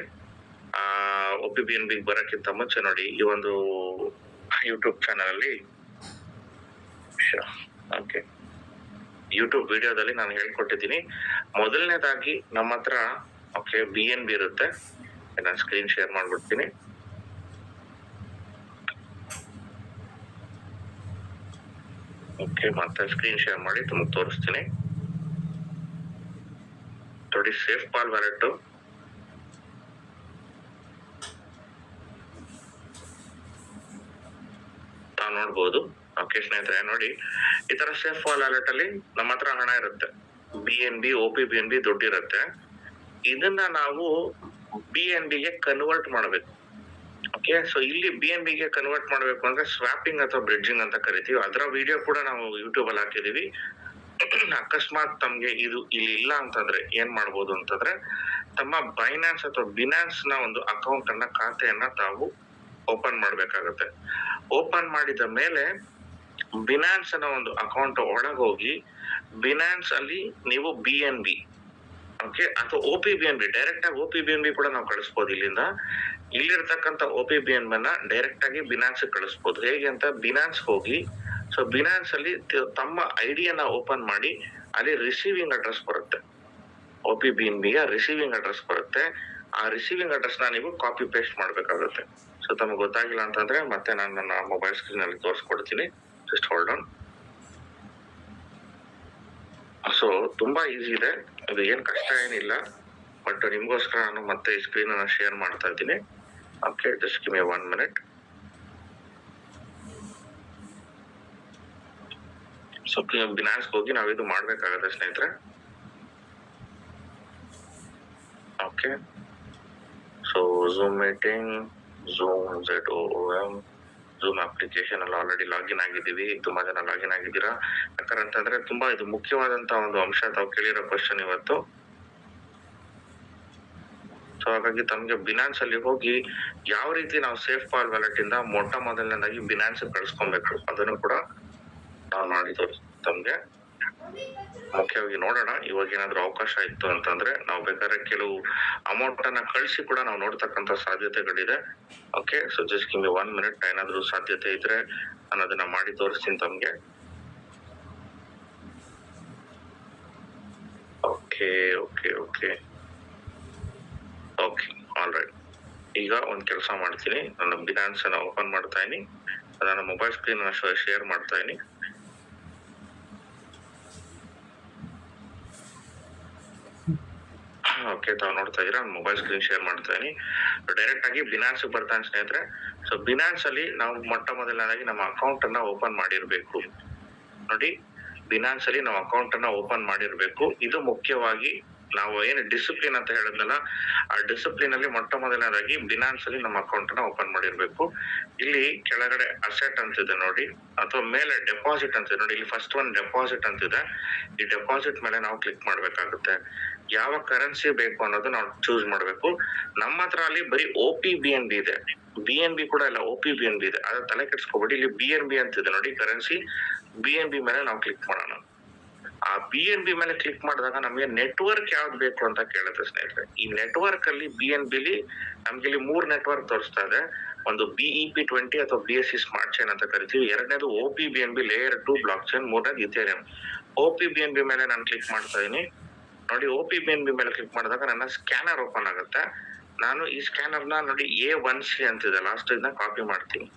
OPBNB ಬರಕ್ಕಿಂತ ಮುಂಚೆ ನೋಡಿ, ಈ ಒಂದು ಯೂಟ್ಯೂಬ್ ಚಾನಲ್ ಅಲ್ಲಿ, ಓಕೆ, ಯೂಟ್ಯೂಬ್ ವಿಡಿಯೋದಲ್ಲಿ ನಾನು ಹೇಳ್ಕೊಟ್ಟಿದ್ದೀನಿ. ಮೊದಲನೇದಾಗಿ ನಮ್ಮ ಹತ್ರ ಓಕೆ BNB ಇರುತ್ತೆ. ನಾನು ಸ್ಕ್ರೀನ್ ಶೇರ್ ಮಾಡ್ಬಿಡ್ತೀನಿ. ಓಕೆ, ಮತ್ತೆ ಸ್ಕ್ರೀನ್ ಶೇರ್ ಮಾಡಿ ನಿಮಗೆ ತೋರಿಸ್ತೀನಿ ನೋಡಿ. ಸೇಫ್ ಪಾಲ್ ವ್ಯಾಲೆಟ್ ತಾವು ನೋಡ್ಬೋದು. ಓಕೆ ಸ್ನೇಹಿತರೆ ನೋಡಿ, ಈ ತರ ಸೇಫ್ ಪಾಲ್ ವ್ಯಾಲೆಟ್ ಅಲ್ಲಿ ನಮ್ಮ ಹತ್ರ ಹಣ ಇರುತ್ತೆ, BNB OPBNB ದುಡ್ಡಿರುತ್ತೆ. ಇದನ್ನ ನಾವು BNB ಗೆ ಕನ್ವರ್ಟ್ ಮಾಡ್ಬೇಕು. ಓಕೆ, ಸೊ ಇಲ್ಲಿ BNB ಗೆ ಕನ್ವರ್ಟ್ ಮಾಡ್ಬೇಕು ಅಂದ್ರೆ ಸ್ವಾಪಿಂಗ್ ಅಥವಾ ಬ್ರಿಡ್ಜಿಂಗ್ ಅಂತ ಕರಿತೀವಿ. ಅದರ ವಿಡಿಯೋ ಕೂಡ ನಾವು ಯೂಟ್ಯೂಬ್ ಅಲ್ಲಿ ಹಾಕಿದೀವಿ. ಅಕಸ್ಮಾತ್ ತಮ್ಗೆ ಇದು ಇಲ್ಲಿ ಇಲ್ಲ ಅಂತಂದ್ರೆ ಏನ್ ಮಾಡ್ಬೋದು ಅಂತಂದ್ರೆ, ತಮ್ಮ ಬೈನಾನ್ಸ್ ಅಥವಾ ಬಿನಾನ್ಸ್ ನ ಒಂದು ಅಕೌಂಟ್ ಅನ್ನ, ಖಾತೆಯನ್ನ ತಾವು ಓಪನ್ ಮಾಡ್ಬೇಕಾಗತ್ತೆ. ಓಪನ್ ಮಾಡಿದ ಮೇಲೆ ಬಿನಾನ್ಸ್ ನ ಒಂದು ಅಕೌಂಟ್ ಒಳಗೋಗಿ ಬಿನಾನ್ಸ್ ಅಲ್ಲಿ ನೀವು BNB ಓಕೆ ಅಥವಾ OPBNB, ಡೈರೆಕ್ಟ್ ಆಗಿ OPBNB ಕೂಡ ನಾವು ಕಳಿಸ್ಬೋದು ಇಲ್ಲಿಂದ. ಇಲ್ಲಿರ್ತಕ್ಕಂಥ OPBNB ನ ಡೈರೆಕ್ಟ್ ಆಗಿ ಬಿನಾನ್ಸ್ ಕಳಿಸ್ಬೋದು. ಹೇಗೆ ಅಂತ, ಬಿನಾನ್ಸ್ ಹೋಗಿ, ಸೊ ಬಿನಾನ್ಸ್ ಅಲ್ಲಿ ತಮ್ಮ ಐಡಿಯನ್ನ ಓಪನ್ ಮಾಡಿ, ಅಲ್ಲಿ ರಿಸೀವಿಂಗ್ ಅಡ್ರೆಸ್ ಬರುತ್ತೆ, OPBNB ಯ ರಿಸೀವಿಂಗ್ ಅಡ್ರೆಸ್ ಬರುತ್ತೆ. ಆ ರಿಸೀವಿಂಗ್ ಅಡ್ರೆಸ್ ನ ನೀವು ಕಾಪಿ ಪೇಸ್ಟ್ ಮಾಡ್ಬೇಕಾಗುತ್ತೆ. ಸೊ ತಮಗೆ ಗೊತ್ತಾಗಿಲ್ಲ ಅಂತಂದ್ರೆ ಮತ್ತೆ ನಾನು ನನ್ನ ಮೊಬೈಲ್ ಸ್ಕ್ರೀನ್ ಅಲ್ಲಿ ತೋರಿಸ್ಕೊಡ್ತೀನಿ. Just hold on. ಸೊ ತುಂಬಾ ಈಸಿ ಇದೆ, ಇದು ಏನ್ ಕಷ್ಟ ಏನಿಲ್ಲ. ಬಟ್ ನಿಮ್ಗೋಸ್ಕರ ನಾನು ಮತ್ತೆ ಈ ಸ್ಕ್ರೀನ್ ಅನ್ನ ಶೇರ್ ಮಾಡ್ತಾ ಇದ್ದೀನಿ. Okay, just give me 1 minute. So Binance ಹೋಗಿ ನಾವು ಇದು ಮಾಡ್ಬೇಕಾಗತ್ತೆ ಸ್ನೇಹಿತರೆ. Okay, so zoom meeting, zoom ZOOM, zoom application ಅಲ್ಲಿ ಆಲ್ರೆಡಿ ಲಾಗಿನ್ ಆಗಿದ್ದೀವಿ. ತುಂಬಾ ಜನ ಲಾಗಿನ್ ಆಗಿದ್ದೀರಾ. ಯಾಕಂತಂದ್ರೆ ತುಂಬಾ ಇದು ಮುಖ್ಯವಾದಂತ ಒಂದು ಅಂಶ, ತಾವು ಕೇಳಿರೋ ಕ್ವಶನ್ ಇವತ್ತು. ಸೊ ಹಾಗಾಗಿ ತಮ್ಗೆ ಬಿನಾನ್ಸ್ ಅಲ್ಲಿ ಹೋಗಿ ಯಾವ ರೀತಿ ನಾವು ಸೇಫ್ ಪಾಲ್ ವ್ಯಾಲೆಟ್ ಇಂದ ಮೊದಲನೇದಾಗಿ ಬಿನಾನ್ಸ್ ಕಳ್ಸ್ಕೊಬೇಕು, ಅದನ್ನು ಕೂಡ ನಾವು ಮಾಡಿ ತಮ್ಗೆ ಮುಖ್ಯವಾಗಿ ನೋಡೋಣ. ಇವಾಗ ಏನಾದ್ರು ಅವಕಾಶ ಇತ್ತು ಅಂತಂದ್ರೆ ನಾವು ಬೇಕಾದ್ರೆ ಕೆಲವು ಅಮೌಂಟ್ ಅನ್ನ ಕಳಿಸಿ ಕೂಡ ನಾವು ನೋಡ್ತಕ್ಕಂಥ ಸಾಧ್ಯತೆಗಳಿದೆ. Okay, so just give me 1 minute. ಏನಾದ್ರು ಸಾಧ್ಯತೆ ಇದ್ರೆ ನಾನು ಅದನ್ನ ಮಾಡಿ ತೋರಿಸ್ತೀನಿ ತಮ್ಗೆ. Okay okay okay okay, all right. ಈಗ ಒಂದ್ ಕೆಲಸ ಮಾಡ್ತೀನಿ, ನನ್ನ ಬಿನಾನ್ಸ್ ಅನ್ನ ಓಪನ್ ಮಾಡ್ತಾ ಇದೀನಿ, ನನ್ನ ಮೊಬೈಲ್ ಸ್ಕ್ರೀನ್ ಶೇರ್ ಮಾಡ್ತಾ ಇದೀನಿ. ಓಕೆ, ತಾವು ನೋಡ್ತಾ ಇದೀರಾ ಮೊಬೈಲ್ ಸ್ಕ್ರೀನ್ ಶೇರ್ ಮಾಡ್ತಾ ಇದೀನಿ. ಡೈರೆಕ್ಟ್ ಆಗಿ ಬಿನಾನ್ಸ್ ಬರ್ತಾನೆ ಸ್ನೇಹಿತರೆ. ಸೊ ಬಿನಾನ್ಸ್ ಅಲ್ಲಿ ನಾವು ಮೊಟ್ಟ ಮೊದಲನೇದಾಗಿ ನಮ್ಮ ಅಕೌಂಟ್ ಅನ್ನ ಓಪನ್ ಮಾಡಿರ್ಬೇಕು ನೋಡಿ. ಬಿನಾನ್ಸ್ ಅಲ್ಲಿ ನಾವು ಅಕೌಂಟ್ ಅನ್ನ ಓಪನ್ ಮಾಡಿರ್ಬೇಕು. ಇದು ಮುಖ್ಯವಾಗಿ ನಾವು ಏನು ಡಿಸಿಪ್ಲಿನ್ ಅಂತ ಹೇಳಿದ್ನಲ್ಲ, ಆ ಡಿಸಿಪ್ಲಿನ್ ಅಲ್ಲಿ ಮೊಟ್ಟ ಮೊದಲನೇದಾಗಿ ಬಿನಾನ್ಸ್ ಅಲ್ಲಿ ನಮ್ಮ ಅಕೌಂಟ್ ಅನ್ನ ಓಪನ್ ಮಾಡಿರ್ಬೇಕು. ಇಲ್ಲಿ ಕೆಳಗಡೆ ಅಸೆಟ್ ಅಂತಿದೆ ನೋಡಿ, ಅಥವಾ ಮೇಲೆ ಡೆಪಾಸಿಟ್ ಅಂತಿದೆ ನೋಡಿ. ಇಲ್ಲಿ ಫಸ್ಟ್ ಒನ್ ಡೆಪಾಸಿಟ್ ಅಂತಿದೆ. ಈ ಡೆಪಾಸಿಟ್ ಮೇಲೆ ನಾವು ಕ್ಲಿಕ್ ಮಾಡ್ಬೇಕಾಗುತ್ತೆ. ಯಾವ ಕರೆನ್ಸಿ ಬೇಕು ಅನ್ನೋದು ನಾವು ಚೂಸ್ ಮಾಡ್ಬೇಕು. ನಮ್ಮ ಹತ್ರ ಅಲ್ಲಿ ಬರೀ OPBNB ಇದೆ, BNB ಕೂಡ ಇಲ್ಲ, OPBNB ಇದೆ. ಅದ್ರ ತಲೆ ಕೆಡ್ಸ್ಕೊಬೇಡಿ. ಇಲ್ಲಿ BNB ಅಂತಿದೆ ನೋಡಿ ಕರೆನ್ಸಿ. BNB ಮೇಲೆ ನಾವು ಕ್ಲಿಕ್ ಮಾಡೋಣ. ಆ BNB ಮೇಲೆ ಕ್ಲಿಕ್ ಮಾಡಿದಾಗ ನಮಗೆ ನೆಟ್ವರ್ಕ್ ಯಾವ್ದು ಬೇಕು ಅಂತ ಕೇಳುತ್ತೆ ಸ್ನೇಹಿತರೆ. ಈ ನೆಟ್ವರ್ಕ್ ಅಲ್ಲಿ BNB ಲಿ ನಮ್ಗೆ ಇಲ್ಲಿ 3 ನೆಟ್ವರ್ಕ್ ತೋರಿಸ್ತಾ ಇದೆ. ಒಂದು BEP20 ಅಥವಾ BSC ಸ್ಮಾರ್ಟ್ ಚೈನ್ ಅಂತ ಕರಿತೀವಿ. ಎರಡನೇದು OPBNB ಲೇಯರ್ 2 ಬ್ಲಾಕ್ ಚೈನ್, ಮೂರನೇದು ಇಥೇರಿಯಂ. OPBNB ಮೇಲೆ ನಾನು ಕ್ಲಿಕ್ ಮಾಡ್ತಾ ಇದೀನಿ ನೋಡಿ. OPBNB ಮೇಲೆ ಕ್ಲಿಕ್ ಮಾಡಿದಾಗ ನನ್ನ ಸ್ಕ್ಯಾನರ್ ಓಪನ್ ಆಗುತ್ತೆ. ನಾನು ಈ ಸ್ಕ್ಯಾನರ್ ನ ನೋಡಿ A1C ಅಂತಿದೆ ಲಾಸ್ಟ್, ಇದನ್ನ ಕಾಪಿ ಮಾಡ್ತೀನಿ.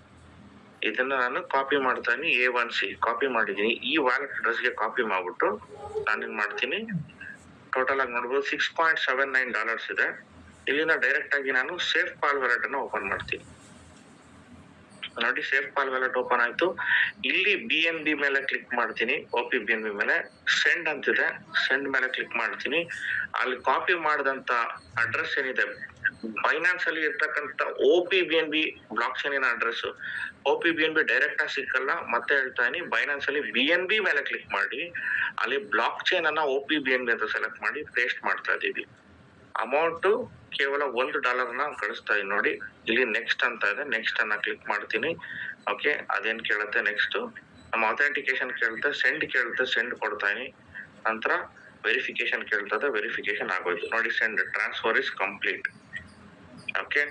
ಇದನ್ನ ನಾನು ಕಾಪಿ ಮಾಡ್ತಾ ಇದೀನಿ. A1C ಕಾಪಿ ಮಾಡಿದೀನಿ. ಈ ವ್ಯಾಲೆಟ್ ಅಡ್ರೆಸ್ ಗೆ ಕಾಪಿ ಮಾಡ್ಬಿಟ್ಟು ನಾನೇನ್ ಮಾಡ್ತೀನಿ, ಟೋಟಲ್ ಆಗಿ ನೋಡ್ಬೋದು $6.79 ಇದೆ. ಇಲ್ಲಿಂದ ಡೈರೆಕ್ಟ್ ಆಗಿ ನಾನು ಸೇಫ್ ಪಾಲ್ ವ್ಯಾಲೆಟ್ ಅನ್ನ ಓಪನ್ ಮಾಡ್ತೀನಿ ನೋಡಿ. ಸೇಫ್ ಪಾಲ್ ವ್ಯಾಲೆಟ್ ಓಪನ್ ಆಯ್ತು. ಇಲ್ಲಿ BNB ಮೇಲೆ ಕ್ಲಿಕ್ ಮಾಡ್ತೀನಿ, OPBNB ಮೇಲೆ ಸೆಂಡ್ ಅಂತಿದೆ, ಸೆಂಡ್ ಮೇಲೆ ಕ್ಲಿಕ್ ಮಾಡ್ತೀನಿ. ಅಲ್ಲಿ ಕಾಪಿ ಮಾಡಿದಂತ ಅಡ್ರೆಸ್ ಏನಿದೆ ಬೈನಾನ್ಸ್ ಅಲ್ಲಿ ಇರ್ತಕ್ಕಂಥ OPBNB blockchain address, OPBNB direct ಆಗಿ ಸಿಕ್ಕಲ್ಲ. ಮತ್ತೆ ಹೇಳ್ತಾ ಇದೀನಿ, ಬೈನಾನ್ಸ್ ಅಲ್ಲಿ BNB ಮೇಲೆ ಕ್ಲಿಕ್ ಮಾಡಿ ಅಲ್ಲಿ ಬ್ಲಾಕ್ ಚೈನ್ ಅನ್ನ OPBNB ಅಂತ ಸೆಲೆಕ್ಟ್ ಮಾಡಿ ಪೇಸ್ಟ್ ಮಾಡ್ತಾ ಇದೀವಿ. ಅಮೌಂಟ್ ಕೇವಲ $1 ಕಳಿಸ್ತಾ ಇದೀನಿ ನೋಡಿ. ಇಲ್ಲಿ ನೆಕ್ಸ್ಟ್ ಅಂತ ಇದೆ, ನೆಕ್ಸ್ಟ್ ಅನ್ನ ಕ್ಲಿಕ್ ಮಾಡ್ತೀನಿ. ಓಕೆ, ಅದೇನ್ ಕೇಳುತ್ತೆ ನೆಕ್ಸ್ಟ್, ನಮ್ಮ ಅಥೆಂಟಿಕೇಶನ್ ಕೇಳುತ್ತೆ, ಸೆಂಡ್ ಕೇಳುತ್ತೆ, ಸೆಂಡ್ ಕೊಡ್ತಾ ಇದೀನಿ. ನಂತರ ವೆರಿಫಿಕೇಶನ್ ಕೇಳ್ತದೆ, ವೆರಿಫಿಕೇಶನ್ ಆಗೋಯ್ತು ನೋಡಿ. Send transfer is complete. Okay,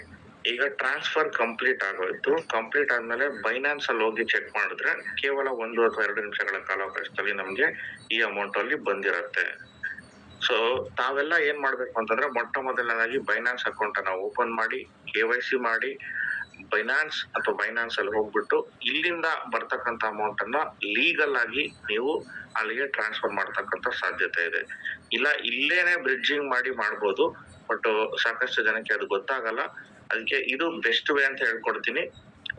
ಈಗ ಟ್ರಾನ್ಸ್ಫರ್ ಕಂಪ್ಲೀಟ್ ಆಗೋಯ್ತು. ಕಂಪ್ಲೀಟ್ ಆದ್ಮೇಲೆ ಬೈನಾನ್ಸ್ ಅಲ್ಲಿ ಹೋಗಿ ಚೆಕ್ ಮಾಡಿದ್ರೆ ಕೇವಲ 1 ಅಥವಾ 2 ನಿಮಿಷಗಳ ಕಾಲಾವಕಾಶದಲ್ಲಿ ನಮ್ಗೆ ಈ ಅಮೌಂಟ್ ಅಲ್ಲಿ ಬಂದಿರತ್ತೆ. ಸೊ ತಾವೆಲ್ಲ ಏನ್ ಮಾಡ್ಬೇಕು ಅಂತಂದ್ರೆ, ಮೊಟ್ಟ ಮೊದಲನೇದಾಗಿ ಬೈನಾನ್ಸ್ ಅಕೌಂಟ್ ಅನ್ನ ಓಪನ್ ಮಾಡಿ KYC ಮಾಡಿ ಬೈನಾನ್ಸ್ ಅಥವಾ ಬೈನಾನ್ಸ್ ಅಲ್ಲಿ ಹೋಗ್ಬಿಟ್ಟು ಇಲ್ಲಿಂದ ಬರ್ತಕ್ಕಂಥ ಅಮೌಂಟ್ ಅನ್ನ ಲೀಗಲ್ ಆಗಿ ನೀವು ಅಲ್ಲಿಗೆ ಟ್ರಾನ್ಸ್ಫರ್ ಮಾಡ್ತಕ್ಕಂಥ ಸಾಧ್ಯತೆ ಇದೆ. ಇಲ್ಲ ಇಲ್ಲೇನೆ ಬ್ರಿಡ್ಜಿಂಗ್ ಮಾಡಿ ಮಾಡ್ಬೋದು, ಬಟ್ ಸಾಕಷ್ಟು ಜನಕ್ಕೆ ಅದು ಗೊತ್ತಾಗಲ್ಲ. ಅದಕ್ಕೆ ಇದು ಬೆಸ್ಟ್ ವೇ ಅಂತ ಹೇಳ್ಕೊಡ್ತೀನಿ.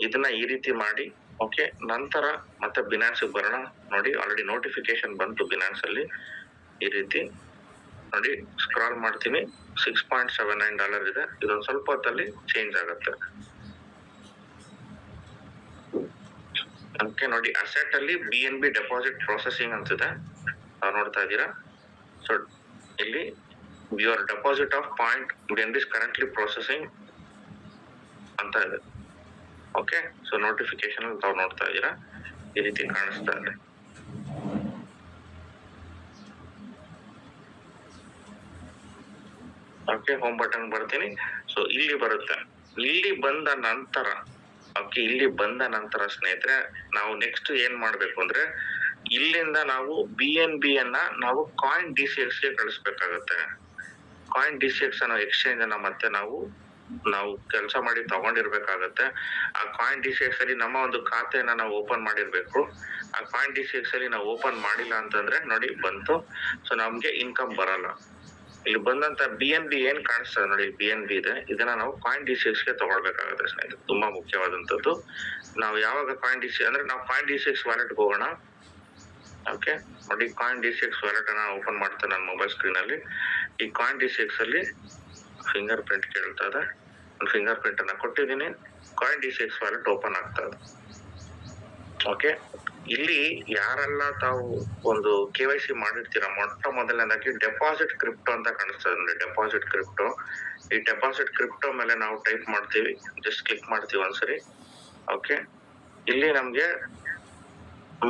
ಇದನ್ನ ಈ ರೀತಿ ಮಾಡಿ. ಓಕೆ, ನಂತರ ಮತ್ತೆ ಬಿನಾನ್ಸ್ ಬರೋಣ ನೋಡಿ. ಆಲ್ರೆಡಿ ನೋಟಿಫಿಕೇಶನ್ ಬಂತು ಬಿನಾನ್ಸ್ ಅಲ್ಲಿ. ಈ ರೀತಿ ನೋಡಿ, ಸ್ಕ್ರಾಲ್ ಮಾಡ್ತೀನಿ, $6.79 ಇದೆ. ಇದೊಂದು ಸ್ವಲ್ಪ ಹೊತ್ತಲ್ಲಿ ಚೇಂಜ್ ಆಗುತ್ತೆ. ಅದಕ್ಕೆ ನೋಡಿ, ಅಸೆಟ್ ಅಲ್ಲಿ BNB ಡೆಪಾಸಿಟ್ ಪ್ರೊಸೆಸಿಂಗ್ ಅಂತಿದೆ, ನೋಡ್ತಾ ಇದ್ದೀರಾ. ಸೊ ಇಲ್ಲಿ your deposit of $0.BNB is currently processing ಅಂತ ಇದೆ. ಓಕೆ, ಸೊ ನೋಟಿಫಿಕೇಶನ್ ತಾವು ನೋಡ್ತಾ ಇದ್ದೀರಾ, ಈ ರೀತಿ ಕಾಣಿಸ್ತಾ ಇದೆ. ಓಕೆ, ಹೋಮ್ ಬಟನ್ ಬರ್ತೀನಿ. ಸೊ ಇಲ್ಲಿ ಬರುತ್ತೆ. ಇಲ್ಲಿ ಬಂದ ನಂತರ ಇಲ್ಲಿ ಬಂದ ನಂತರ ಸ್ನೇಹಿತರೆ, ನಾವು ನೆಕ್ಸ್ಟ್ ಏನ್ ಮಾಡ್ಬೇಕು ಅಂದ್ರೆ, ಇಲ್ಲಿಂದ ನಾವು BNB ಅನ್ನ ನಾವು ಕಾಯಿನ್ DCX ಗೆ ಕಳಿಸ್ಬೇಕಾಗತ್ತೆ. ಕಾಯಿನ್ DCX ಅನ್ನೋ ಎಕ್ಸ್ಚೇಂಜ್ ಅನ್ನ ಮತ್ತೆ ನಾವು ಕೆಲಸ ಮಾಡಿ ತಗೊಂಡಿರ್ಬೇಕಾಗತ್ತೆ. ಆ ಕಾಯಿನ್ DCX ಅಲ್ಲಿ ನಮ್ಮ ಒಂದು ಖಾತೆಯನ್ನ ನಾವು ಓಪನ್ ಮಾಡಿರ್ಬೇಕು. ಆ ಕಾಯಿನ್ DCX ಅಲ್ಲಿ ನಾವು ಓಪನ್ ಮಾಡಿಲ್ಲ ಅಂತಂದ್ರೆ ನೋಡಿ ಬಂತು, ಸೊ ನಮ್ಗೆ ಇನ್ಕಮ್ ಬರಲ್ಲ. ಇಲ್ಲಿ ಬಂದಂತ BNB ಏನ್ ಕಾಣಿಸ್ತದೆ ನೋಡಿ, BNB ಇದೆ. ಇದನ್ನ ನಾವು ಕಾಯಿನ್ DCX ಗೆ ತಗೊಳ್ಬೇಕಾಗುತ್ತೆ ಸ್ನೇಹಿತರೆ, ತುಂಬಾ ಮುಖ್ಯವಾದಂತದ್ದು. ನಾವು ಯಾವಾಗ ಕಾಯಿನ್ DCX ಅಂದ್ರೆ, ನಾವು ಕಾಯಿನ್ DCX ವ್ಯಾಲೆಟ್ ಹೋಗೋಣ. ಓಕೆ ನೋಡಿ, ಕಾಯಿನ್ DCX ವ್ಯಾಲೆಟ್ ಅನ್ನ ಓಪನ್ ಮಾಡ್ತೇನೆ ನನ್ನ ಮೊಬೈಲ್ ಸ್ಕ್ರೀನ್ ಅಲ್ಲಿ. ಈ ಕಾಯಿನ್ DCX ಅಲ್ಲಿ ಫಿಂಗರ್ ಪ್ರಿಂಟ್ ಕೇಳ್ತಾ ಇದೆ. ಫಿಂಗರ್ ಪ್ರಿಂಟ್ ಅನ್ನ ಕೊಟ್ಟಿದ್ದೀನಿ. ಕಾಯಿನ್ DCX ವ್ಯಾಲೆಟ್ ಓಪನ್ ಆಗ್ತಾ ಇದೆ. ಓಕೆ, ಇಲ್ಲಿ ಯಾರೆಲ್ಲ ತಾವು ಒಂದು KYC ಮಾಡಿರ್ತೀರಾ, ಮೊಟ್ಟ ಮೊದಲನೇದಾಗಿ ಡೆಪಾಸಿಟ್ ಕ್ರಿಪ್ಟೋ ಅಂತ ಕಾಣಿಸ್ತದೆ ನೋಡಿ, ಡೆಪಾಸಿಟ್ ಕ್ರಿಪ್ಟೋ. ಈ ಡೆಪಾಸಿಟ್ ಕ್ರಿಪ್ಟೋ ಮೇಲೆ ನಾವು ಟೈಪ್ ಮಾಡ್ತೀವಿ, ಜಸ್ಟ್ ಕ್ಲಿಕ್ ಮಾಡ್ತೀವಿ ಒಂದ್ಸರಿ. ಓಕೆ, ಇಲ್ಲಿ ನಮ್ಗೆ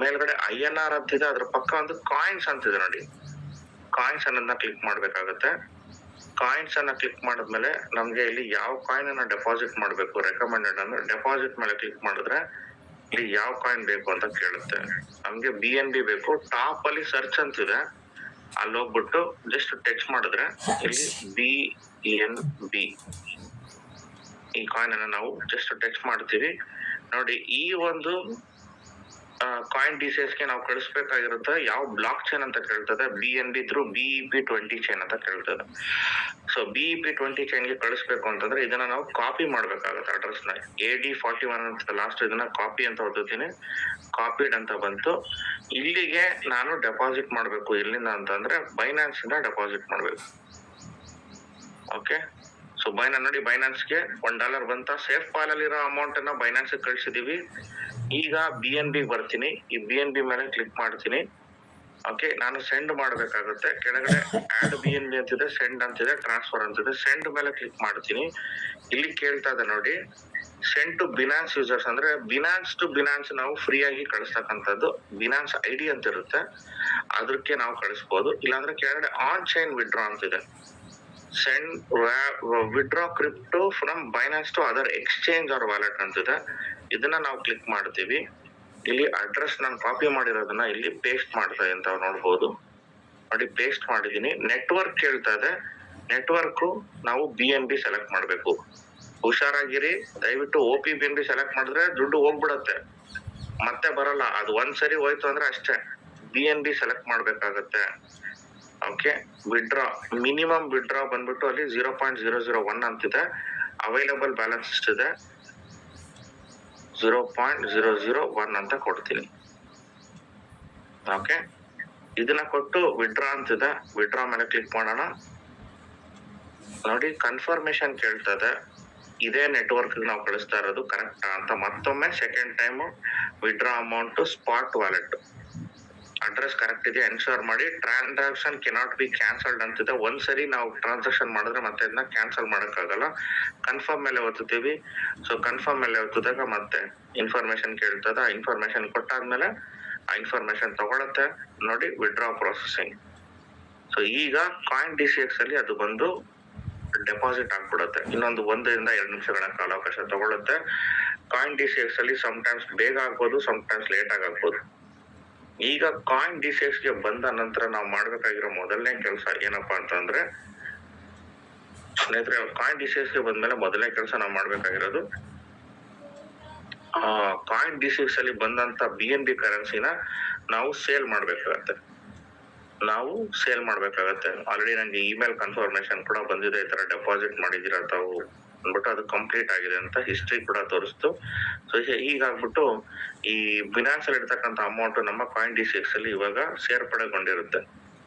ಮೇಲ್ಗಡೆ INR ಅಂತಿದೆ, ಅದ್ರ ಪಕ್ಕ ಒಂದು ಕಾಯಿನ್ಸ್ ಅಂತಿದೆ ನೋಡಿ. ಕಾಯಿನ್ಸ್ ಅನ್ನೋದನ್ನ ಕ್ಲಿಕ್ ಮಾಡ್ಬೇಕಾಗತ್ತೆ. ಕಾಯಿನ್ಸ್ ಅನ್ನ ಕ್ಲಿಕ್ ಮಾಡಿದ್ಮೇಲೆ ನಮ್ಗೆ ಇಲ್ಲಿ ಯಾವ ಕಾಯಿನ್ ಅನ್ನ ಡೆಪಾಸಿಟ್ ಮಾಡ್ಬೇಕು, ರೆಕಮೆಂಡೆಡ್ ಅಂದ್ರೆ ಡೆಪಾಸಿಟ್ ಮೇಲೆ ಕ್ಲಿಕ್ ಮಾಡಿದ್ರೆ ಇಲ್ಲಿ ಯಾವ ಕಾಯಿನ್ ಬೇಕು ಅಂತ ಕೇಳುತ್ತೆ. ನಮ್ಗೆ BNB ಬೇಕು. ಟಾಪ್ ಅಲ್ಲಿ ಸರ್ಚ್ ಅಂತಿದೆ, ಅಲ್ಲಿ ಹೋಗ್ಬಿಟ್ಟು ಜಸ್ಟ್ ಟಚ್ ಮಾಡಿದ್ರೆ ಇಲ್ಲಿ BNB ಈ ಕಾಯಿನ್ ಅನ್ನ ನಾವು ಜಸ್ಟ್ ಟೆಕ್ಸ್ಟ್ ಮಾಡ್ತೀವಿ. ನೋಡಿ, ಈ ಒಂದು ಕಾಯಿನ್ DCS ಗೆ ನಾವು ಕಳಿಸ್ಬೇಕಾಗಿರುತ್ತೆ. ಯಾವ ಬ್ಲಾಕ್ ಚೈನ್ ಅಂತ ಕೇಳ್ತದೆ, BNB ಥ್ರೂ BEP20 ಚೈನ್ ಅಂತ ಕೇಳ್ತದೆ. ಸೊ BEP20 ಚೈನ್ ಗೆ ಕಳಿಸ್ಬೇಕು ಅಂತಂದ್ರೆ ಇದನ್ನ ನಾವು ಕಾಪಿ ಮಾಡ್ಬೇಕಾಗುತ್ತೆ. ಅಡ್ರೆಸ್ ನ AD41 ಅಂತ ಲಾಸ್ಟ್, ಇದನ್ನ ಕಾಪಿ ಅಂತ ಓದ್ತೀನಿ. ಕಾಪಿಡ್ ಅಂತ ಬಂತು. ಇಲ್ಲಿಗೆ ನಾನು ಡೆಪಾಸಿಟ್ ಮಾಡ್ಬೇಕು. ಎಲ್ಲಿಂದ ಅಂತಂದ್ರೆ ಬೈನಾನ್ಸ್ ಇಂದ ಡೆಪಾಸಿಟ್ ಮಾಡ್ಬೇಕು. ಓಕೆ, ಸೊ ನೋಡಿ, ಬೈನಾನ್ಸ್ಗೆ $1 ಬಂತ. ಸೇಫ್ ಪಾಲ್ ಅಲ್ಲಿರೋ ಅಮೌಂಟ್ ಅನ್ನ ಬೈನಾನ್ಸ್ ಕಳಿಸಿದೀವಿ. ಈಗ BNB ಬರ್ತೀನಿ. ಈ BNB ಮೇಲೆ ಕ್ಲಿಕ್ ಮಾಡ್ತೀನಿ. ಓಕೆ, ನಾನು ಸೆಂಡ್ ಮಾಡ್ಬೇಕಾಗುತ್ತೆ. ಕೆಳಗಡೆ ಆಡ್ BNB ಅಂತಿದೆ, ಸೆಂಡ್ ಅಂತಿದೆ, ಟ್ರಾನ್ಸ್ಫರ್ ಅಂತಿದೆ. ಸೆಂಡ್ ಮೇಲೆ ಕ್ಲಿಕ್ ಮಾಡ್ತೀನಿ. ಇಲ್ಲಿ ಕೇಳ್ತಾ ಇದೆ ನೋಡಿ, ಸೆಂಡ್ ಟು ಬಿನಾನ್ಸ್ ಯೂಸರ್ಸ್ ಅಂದ್ರೆ ಬಿನಾನ್ಸ್ ಟು ಬಿನಾನ್ಸ್ ನಾವು ಫ್ರೀ ಆಗಿ ಕಳಿಸ್ತಕ್ಕಂಥದ್ದು. ಬಿನಾನ್ಸ್ ID ಅಂತ ಇರುತ್ತೆ, ಅದಕ್ಕೆ ನಾವು ಕಳಿಸ್ಬೋದು. ಇಲ್ಲಾಂದ್ರೆ ಕೆಳಗಡೆ ಆನ್ ಚೈನ್ ವಿಡ್ರಾ ಅಂತಿದೆ, send withdraw crypto from Binance to other exchange or wallet ಅಂತಿದೆ. ಇದನ್ನ ನಾವು ಕ್ಲಿಕ್ ಮಾಡ್ತೀವಿ. ಇಲ್ಲಿ ಅಡ್ರೆಸ್ ನಾನು ಕಾಪಿ ಮಾಡಿರೋದನ್ನ ಇಲ್ಲಿ ಪೇಸ್ಟ್ ಮಾಡ್ತಾ ಅಂತ ನೋಡ್ಬೋದು. ನೋಡಿ, ಪೇಸ್ಟ್ ಮಾಡಿದೀನಿ. ನೆಟ್ವರ್ಕ್ ಕೇಳ್ತಾ ಇದೆ. ನೆಟ್ವರ್ಕ್ ನಾವು BNB ಸೆಲೆಕ್ಟ್ ಮಾಡ್ಬೇಕು. ಹುಷಾರಾಗಿರಿ, ದಯವಿಟ್ಟು OP BNB ಸೆಲೆಕ್ಟ್ ಮಾಡಿದ್ರೆ ದುಡ್ಡು ಹೋಗ್ಬಿಡತ್ತೆ, ಮತ್ತೆ ಬರಲ್ಲ. ಅದು ಒಂದ್ಸರಿ ಹೋಯ್ತು ಅಂದ್ರೆ ಅಷ್ಟೇ. BNB ಸೆಲೆಕ್ಟ್ ಮಾಡ್ಬೇಕಾಗತ್ತೆ. ಓಕೆ, ವಿಡ್ರಾ ಮಿನಿಮಮ್ ವಿಡ್ರಾ ಬಂದ್ಬಿಟ್ಟು ಅಲ್ಲಿ 0.001 ಅಂತಿದೆ. ಅವೈಲಬಲ್ ಬ್ಯಾಲೆನ್ಸ್ ಎಷ್ಟಿದೆ, 0.001 ಅಂತ ಕೊಡ್ತೀನಿ. ಓಕೆ, ಇದನ್ನ ಕೊಟ್ಟು ವಿಡ್ರಾ ಅಂತಿದೆ. ವಿಡ್ರಾ ಮೇಲೆ ಕ್ಲಿಕ್ ಮಾಡೋಣ. ನೋಡಿ, ಕನ್ಫರ್ಮೇಶನ್ ಕೇಳ್ತದೆ. ಇದೇ ನೆಟ್ವರ್ಕ್ ನಾವು ಕಳಿಸ್ತಾ ಇರೋದು ಕರೆಕ್ಟಾ ಅಂತ. ಮತ್ತೊಮ್ಮೆ second time withdraw amount spot wallet address correct ಇದೆ ಎನ್ಶೋರ್ ಮಾಡಿ. ಟ್ರಾನ್ಸಾಕ್ಷನ್ ಕೆನಾಟ್ ಬಿ ಕ್ಯಾನ್ಸಲ್ಡ್ ಅಂತಿದೆ. ಒಂದ್ಸರಿ ನಾವು ಟ್ರಾನ್ಸಾಕ್ಷನ್ ಮಾಡಿದ್ರೆ ಮತ್ತೆ ಇದನ್ನ ಕ್ಯಾನ್ಸಲ್ ಮಾಡಕ್ಕಾಗಲ್ಲ. ಕನ್ಫರ್ಮ್ ಮೇಲೆ ಒತ್ತುತ್ತೀವಿ. ಸೊ ಕನ್ಫರ್ಮ್ ಮೇಲೆ ಒತ್ತಿದಾಗ ಮತ್ತೆ ಇನ್ಫಾರ್ಮೇಶನ್ ಕೇಳ್ತದೆ. ಆ ಇನ್ಫಾರ್ಮೇಶನ್ ಕೊಟ್ಟಾದ್ಮೇಲೆ ಆ ಇನ್ಫಾರ್ಮೇಶನ್ ತಗೊಳತ್ತೆ. ನೋಡಿ, ವಿಡ್ರಾ ಪ್ರೊಸೆಸಿಂಗ್. ಸೊ ಈಗ ಕಾಯಿನ್ DCX ಅಲ್ಲಿ ಅದು ಬಂದು ಡೆಪಾಸಿಟ್ ಆಗ್ಬಿಡುತ್ತೆ. ಇನ್ನೊಂದು 1 ಇಂದ 2 ನಿಮಿಷಗಳ ಕಾಲಾವಕಾಶ ತಗೊಳುತ್ತೆ. ಕಾಯಿನ್ DCX ಅಲ್ಲಿ ಸಮ್ಟೈಮ್ಸ್ ಬೇಗ ಆಗ್ಬೋದು, ಸಮ್ಟೈಮ್ಸ್ ಲೇಟ್ ಆಗ್ಬೋದು. ಈಗ ಕಾಯಿನ್ DCX ಗೆ ಬಂದ ನಂತರ ನಾವು ಮಾಡ್ಬೇಕಾಗಿರೋ ಮೊದಲನೇ ಕೆಲಸ ಏನಪ್ಪಾ ಅಂತಂದ್ರೆ, ಸ್ನೇಹಿತರೆ, ಕಾಯಿನ್ DCX ಗೆ ಬಂದ್ಮೇಲೆ ಮೊದಲನೇ ಕೆಲಸ ನಾವು ಮಾಡ್ಬೇಕಾಗಿರೋದು, ಕಾಯಿನ್ DCX ಅಲ್ಲಿ ಬಂದಂತ BNB ಕರೆನ್ಸಿನ ನಾವು ಸೇಲ್ ಮಾಡ್ಬೇಕಾಗತ್ತೆ. ಆಲ್ರೆಡಿ ನಂಗೆ ಇಮೇಲ್ ಕನ್ಫರ್ಮೇಶನ್ ಕೂಡ ಬಂದಿದೆ, ಈ ತರ ಡೆಪಾಸಿಟ್ ಮಾಡಿದೀರ ತಾವು ಅಂದ್ಬಿಟ್ಟು, ಅದು ಕಂಪ್ಲೀಟ್ ಆಗಿದೆ ಅಂತ ಹಿಸ್ಟ್ರಿ ಕೂಡ ತೋರಿಸ್ತು. ಸೊ ಹೀಗಾಗ್ಬಿಟ್ಟು ಈ ಬಿನಾನ್ಸ್ ಅಲ್ಲಿ ಇರ್ತಕ್ಕಂಥ ಅಮೌಂಟ್ ನಮ್ಮ ಕಾಯಿನ್ DCX ಅಲ್ಲಿ ಇವಾಗ ಸೇರ್ಪಡೆಗೊಂಡಿರುತ್ತೆ.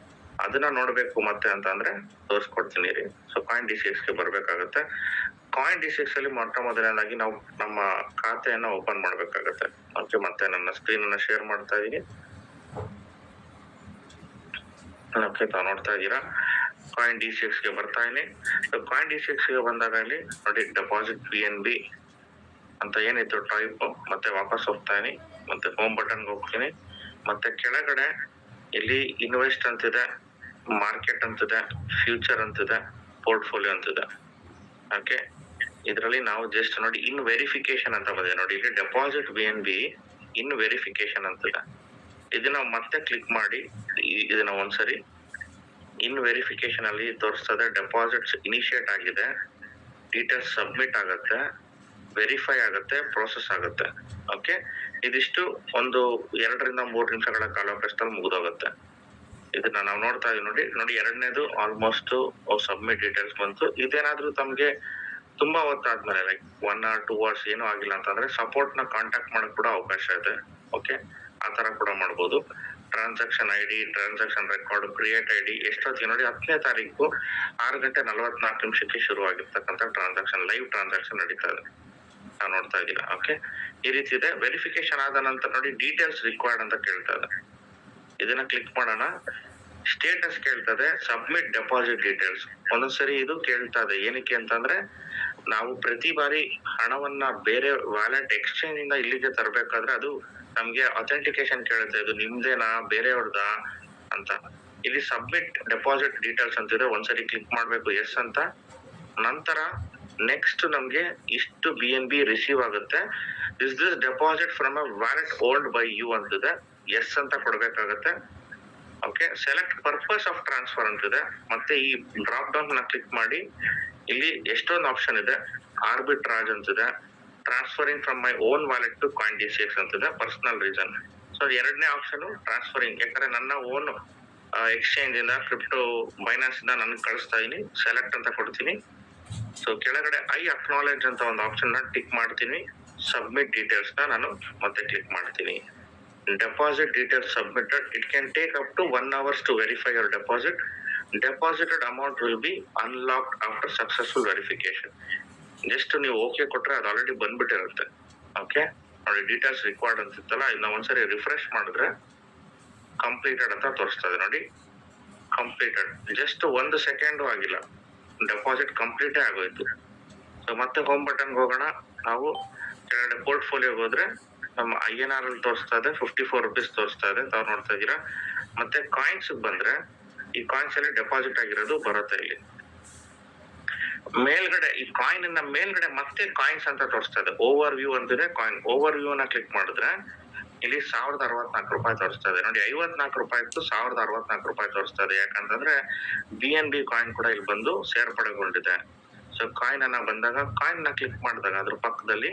ಅದನ್ನ ನೋಡ್ಬೇಕು ಮತ್ತೆ ಅಂತ ಅಂದ್ರೆ ತೋರಿಸ್ಕೊಡ್ತೀನಿ ರೀ. ಸೊ ಕಾಯಿನ್ DCX ಗೆ ಬರ್ಬೇಕಾಗತ್ತೆ. ಕಾಯಿನ್ DCX ಅಲ್ಲಿ ಮೊದಲನೇದಾಗಿ ನಾವು ನಮ್ಮ ಖಾತೆಯನ್ನ ಓಪನ್ ಮಾಡ್ಬೇಕಾಗತ್ತೆ. ಓಕೆ, ಮತ್ತೆ ನನ್ನ ಸ್ಕ್ರೀನ್ ಅನ್ನ ಶೇರ್ ಮಾಡ್ತಾ ಇದೀನಿ. ಓಕೆ, ತಾವು ನೋಡ್ತಾ ಇದ್ದೀರಾ, ಕಾಯಿನ್ DCX ಗೆ ಬರ್ತಾ ಇದೀನಿ. ಕಾಯಿನ್ DCX ಗೆ ಬಂದಾಗ ಇಲ್ಲಿ ನೋಡಿ, ಡೆಪಾಸಿಟ್ BNB ಅಂತ ಏನಿತ್ತು ಟೈಪ್, ಮತ್ತೆ ವಾಪಸ್ ಹೋಗ್ತಾ ಇದೀನಿ. ಮತ್ತೆ ಹೋಮ್ ಬಟನ್ಗೆ ಹೋಗ್ತೀನಿ. ಮತ್ತೆ ಕೆಳಗಡೆ ಇಲ್ಲಿ ಇನ್ವೆಸ್ಟ್ ಅಂತಿದೆ, ಮಾರ್ಕೆಟ್ ಅಂತಿದೆ, ಫ್ಯೂಚರ್ ಅಂತಿದೆ, ಪೋರ್ಟ್ಫೋಲಿಯೋ ಅಂತಿದೆ. ಓಕೆ, ಇದರಲ್ಲಿ ನಾವು ಜಸ್ಟ್ ನೋಡಿ ಇನ್ ವೆರಿಫಿಕೇಶನ್ ಅಂತ ಬಂದಿದೆ. ನೋಡಿ, ಇಲ್ಲಿ ಡೆಪಾಸಿಟ್ BNB ಇನ್ ವೆರಿಫಿಕೇಶನ್ ಅಂತಿದೆ. ಇದನ್ನ ಮತ್ತೆ ಕ್ಲಿಕ್ ಮಾಡಿ ಇದನ್ನ ಒಂದ್ಸರಿ ಇನ್ ವೆರಿಫಿಕೇಶನ್ ಅಲ್ಲಿ ತೋರಿಸ್ತದೆ. ಡೆಪಾಸಿಟ್ಸ್ ಇನಿಷಿಯೇಟ್ ಆಗಿದೆ, ಡೀಟೇಲ್ಸ್ ಸಬ್ಮಿಟ್ ಆಗುತ್ತೆ, ವೆರಿಫೈ ಆಗುತ್ತೆ, ಪ್ರೋಸೆಸ್ ಆಗುತ್ತೆ. ಓಕೆ, ಇದಿಷ್ಟು ಒಂದು 2 ರಿಂದ 3 ನಿಮಿಷಗಳ ಕಾಲಾವಕಾಶದಲ್ಲಿ ಮುಗಿದೋಗುತ್ತೆ. ಇದನ್ನ ನಾವು ನೋಡ್ತಾ ಇದೀವಿ. ನೋಡಿ, ಎರಡನೇದು ಆಲ್ಮೋಸ್ಟ್ ಸಬ್ಮಿಟ್ ಡೀಟೇಲ್ಸ್ ಬಂತು. ಇದೇನಾದ್ರೂ ತಮ್ಗೆ ತುಂಬಾ ಹೊತ್ತಾದ್ಮೇಲೆ ಲೈಕ್ 1 or 2 hours ಏನೂ ಆಗಿಲ್ಲ ಅಂತಂದ್ರೆ ಸಪೋರ್ಟ್ ನ ಕಾಂಟ್ಯಾಕ್ಟ್ ಮಾಡಕ್ ಕೂಡ ಅವಕಾಶ ಇದೆ. ಓಕೆ, ಆ ತರ ಕೂಡ ಮಾಡ್ಬೋದು. Transaction ID, transaction record, create ID ಎಷ್ಟೊತ್ತಿಗೆ ನೋಡಿ 10ನೇ ತಾರೀಕು 6:44 ಶುರು ಆಗಿರ್ತಕ್ಕಂಥ ಟ್ರಾನ್ಸಾಕ್ಷನ್, ಲೈವ್ ಟ್ರಾನ್ಸಾಕ್ಷನ್ ನಡೀತಾ ಇದೆ. ನಾವು ನೋಡ್ತಾ ಇದ್ದೀರಾ. ಓಕೆ, ಈ ರೀತಿ ಇದೆ. ವೆರಿಫಿಕೇಶನ್ ಆದ ನಂತರ ನೋಡಿ, ಡೀಟೇಲ್ಸ್ ರಿಕ್ವೈರ್ಡ್ ಅಂತ ಕೇಳ್ತಾ ಇದೆ. ಇದನ್ನ ಕ್ಲಿಕ್ ಮಾಡೋಣ. ಸ್ಟೇಟಸ್ ಕೇಳ್ತದೆ, ಸಬ್ಮಿಟ್ ಡೆಪಾಸಿಟ್ ಡೀಟೇಲ್ಸ್. ಒಂದೊಂದ್ಸರಿ ಇದು ಕೇಳ್ತಾ ಇದೆ. ಏನಕ್ಕೆ ಅಂತಂದ್ರೆ, ನಾವು ಪ್ರತಿ ಬಾರಿ ಹಣವನ್ನ ಬೇರೆ ವ್ಯಾಲೆಟ್ ಎಕ್ಸ್ಚೇಂಜ್ ಇಂದ ಇಲ್ಲಿಗೆ ತರಬೇಕಾದ್ರೆ ಅದು ನಮ್ಗೆ ಅಥೆಂಟಿಕೇಶನ್ ಕೇಳುತ್ತೆ, ಇದು ನಿಮ್ದೇನಾ ಬೇರೆಯವ್ರದಾ ಅಂತ. ಇಲ್ಲಿ ಸಬ್ಮಿಟ್ ಡೆಪಾಸಿಟ್ ಡೀಟೇಲ್ಸ್ ಅಂತಿದೆ. ಒಂದ್ಸರಿ ಕ್ಲಿಕ್ ಮಾಡ್ಬೇಕು ಎಸ್ ಅಂತ. ನಂತರ ನೆಕ್ಸ್ಟ್ ನಮ್ಗೆ ಇಷ್ಟು BNB ರಿಸೀವ್ ಆಗುತ್ತೆ. Is this deposit from a wallet hold by you ಅಂತಿದೆ. ಎಸ್ ಅಂತ ಕೊಡ್ಬೇಕಾಗತ್ತೆ. Okay, select purpose of transfer ಅಂತಿದೆ. ಮತ್ತೆ ಈ ಡ್ರಾಪ್ ಡೌನ್ ನ ಕ್ಲಿಕ್ ಮಾಡಿ ಇಲ್ಲಿ ಎಷ್ಟೊಂದು ಆಪ್ಷನ್ ಇದೆ. ಆರ್ಬಿಟ್ರಾಜ್ ಅಂತಿದೆ, transferring from my own wallet to coin DCX ಅಂತಿದೆ, ಪರ್ಸನಲ್ ರೀಸನ್. ಸೊ ಎರಡನೇ ಆಪ್ಷನ್ ಟ್ರಾನ್ಸ್ಫರಿಂಗ್, ಯಾಕಂದ್ರೆ ನನ್ನ ಓನ್ ಎಕ್ಸ್ಚೇಂಜ್ ಇಂದ ಕ್ರಿಪ್ಟೋ ಬೈನಾನ್ಸ್ ಇಂದ ನನಗೆ ಕಳಿಸ್ತಾ ಇದೀನಿ, ಸೆಲೆಕ್ಟ್ ಅಂತ ಕೊಡ್ತೀನಿ. ಸೊ ಕೆಳಗಡೆ ಐ ಅಕ್ನಾಲೆಜ್ ಅಂತ ಒಂದು ಆಪ್ಷನ್ ನ ಟಿಕ್ ಮಾಡ್ತೀನಿ, ಸಬ್ಮಿಟ್ ಡೀಟೇಲ್ಸ್ ನ ನಾನು ಮತ್ತೆ ಕ್ಲಿಕ್ ಮಾಡ್ತೀನಿ. Deposit details submitted, it can take up to 1 hour to verify your deposit. Deposited amount will be unlocked after successful verification. Just ನೀವು ಓಕೆ ಕೊಟ್ರೆ ಅದು ಆಲ್ರೆಡಿ ಬಂದ್ಬಿಟ್ಟಿರುತ್ತೆ. ಓಕೆ ನೋಡಿ, ಡೀಟೇಲ್ಸ್ ರಿಕ್ವೈರ್ಡ್ ಅಂತಿತ್ತಲ್ಲ, ಇದನ್ನ ಒಂದ್ಸರಿ ರಿಫ್ರೆಶ್ ಮಾಡಿದ್ರೆ ಕಂಪ್ಲೀಟೆಡ್ ಅಂತ ತೋರಿಸ್ತದೆ ನೋಡಿ. ಕಂಪ್ಲೀಟೆಡ್, ಜಸ್ಟ್ 1 ಸೆಕೆಂಡು ಆಗಿಲ್ಲ, ಡೆಪಾಸಿಟ್ ಕಂಪ್ಲೀಟೇ ಆಗೋಯ್ತು. ಸೊ ಮತ್ತೆ ಹೋಮ್ ಬಟನ್ಗೆ ಹೋಗೋಣ. ನಾವು ಕೆಳಗಡೆ ಪೋರ್ಟ್ಫೋಲಿಯೋಗೆ ಹೋದ್ರೆ ನಮ್ಮ INR ಅಲ್ಲಿ ತೋರಿಸ್ತಾ ಇದೆ, 54 rupees ತೋರಿಸ್ತಾ ಇದೆ, ತಾವು ನೋಡ್ತಾ ಇದ್ದೀರಾ. ಮತ್ತೆ ಕಾಯಿನ್ಸ್ ಬಂದ್ರೆ ಈ ಕಾಯಿನ್ಸ್ ಅಲ್ಲಿ ಡೆಪಾಸಿಟ್ ಆಗಿರೋದು ಬರುತ್ತೆ. ಇಲ್ಲಿ ಮೇಲ್ಗಡೆ ಈ ಕಾಯಿನ್ ಮೇಲ್ಗಡೆ ಮತ್ತೆ ಕಾಯಿನ್ಸ್ ಅಂತ ತೋರಿಸ್ತಾ ಇದೆ, ಓವರ್ ವ್ಯೂ ಅಂತಿದೆ. ಕಾಯಿನ್ ಓವರ್ ವ್ಯೂ ನ ಕ್ಲಿಕ್ ಮಾಡಿದ್ರೆ ಇಲ್ಲಿ 1064 ರೂಪಾಯಿ ತೋರಿಸ್ತಾ ಇದೆ ನೋಡಿ. 54 ರೂಪಾಯಿ ಇತ್ತು, 1064 ರೂಪಾಯಿ ತೋರಿಸ್ತಾ ಇದೆ. ಯಾಕಂತಂದ್ರೆ BNB ಕಾಯಿನ್ ಕೂಡ ಇಲ್ಲಿ ಬಂದು ಸೇರ್ಪಡೆಗೊಂಡಿದೆ. ಸೊ ಕಾಯಿನ್ ಅನ್ನ ಬಂದಾಗ ಕಾಯಿನ್ ನ ಕ್ಲಿಕ್ ಮಾಡಿದಾಗ ಅದ್ರ ಪಕ್ಕದಲ್ಲಿ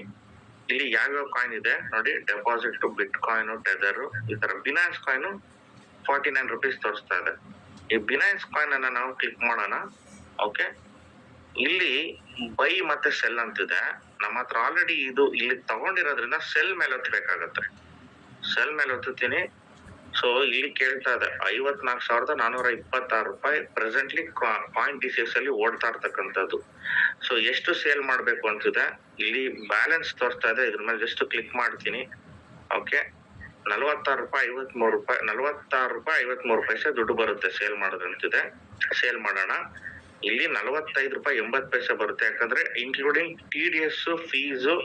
ಇಲ್ಲಿ ಯಾವ್ಯಾವ ಕಾಯಿನ್ ಇದೆ ನೋಡಿ, ಡೆಪಾಸಿಟ್, ಬಿಟ್ ಕಾಯಿನ್, ಟೆದರ್, ಈ ತರ. ಬಿನಾನ್ಸ್ ಕಾಯಿನ್ 49 rupees ತೋರಿಸ್ತಾ ಇದೆ. ಈ ಬಿನಾನ್ಸ್ ಕಾಯಿನ್ ಅನ್ನ ನಾವು ಕ್ಲಿಕ್ ಮಾಡೋಣ. ಓಕೆ, ಇಲ್ಲಿ ಬೈ ಮತ್ತೆ ಸೆಲ್ ಅಂತಿದೆ. ನಮ್ಮ ಹತ್ರ ಆಲ್ರೆಡಿ ಇದು ಇಲ್ಲಿ ತಗೊಂಡಿರೋದ್ರಿಂದ ಸೆಲ್ ಮೇಲೆ ಒತ್ತಬೇಕಾಗತ್ತೆ. ಸೆಲ್ ಮೇಲೆ ಒತ್ತುತ್ತೀನಿ. ಸೊ ಇಲ್ಲಿ ಕೇಳ್ತಾ ಇದೆ 54,426 ರೂಪಾಯಿ ಪ್ರೆಸೆಂಟ್ಲಿ ಕಾಯಿನ್ DCX ಅಲ್ಲಿ ಓಡ್ತಾ ಇರ್ತಕ್ಕಂಥದ್ದು. ಸೊ ಎಷ್ಟು ಸೇಲ್ ಮಾಡ್ಬೇಕು ಅಂತಿದೆ, ಇಲ್ಲಿ ಬ್ಯಾಲೆನ್ಸ್ ತೋರಿಸ್ತಾ ಇದೆ, ಇದ್ರ ಮೇಲೆ ಜಸ್ಟ್ ಕ್ಲಿಕ್ ಮಾಡ್ತೀನಿ. ಓಕೆ, 46 ರೂಪಾಯಿ 53 ರೂಪಾಯಿ 46 ರೂಪಾಯಿ 53 ಪೈಸೆ ದುಡ್ಡು ಬರುತ್ತೆ ಸೇಲ್ ಮಾಡೋದಂತಿದೆ. ಸೇಲ್ ಮಾಡೋಣ. ಇಲ್ಲಿ 45 ರೂಪಾಯಿ 80 ಪೈಸೆ ಬರುತ್ತೆ, ಯಾಕಂದ್ರೆ ಇನ್ಕ್ಲೂಡಿಂಗ್ TDS ಫೀಸು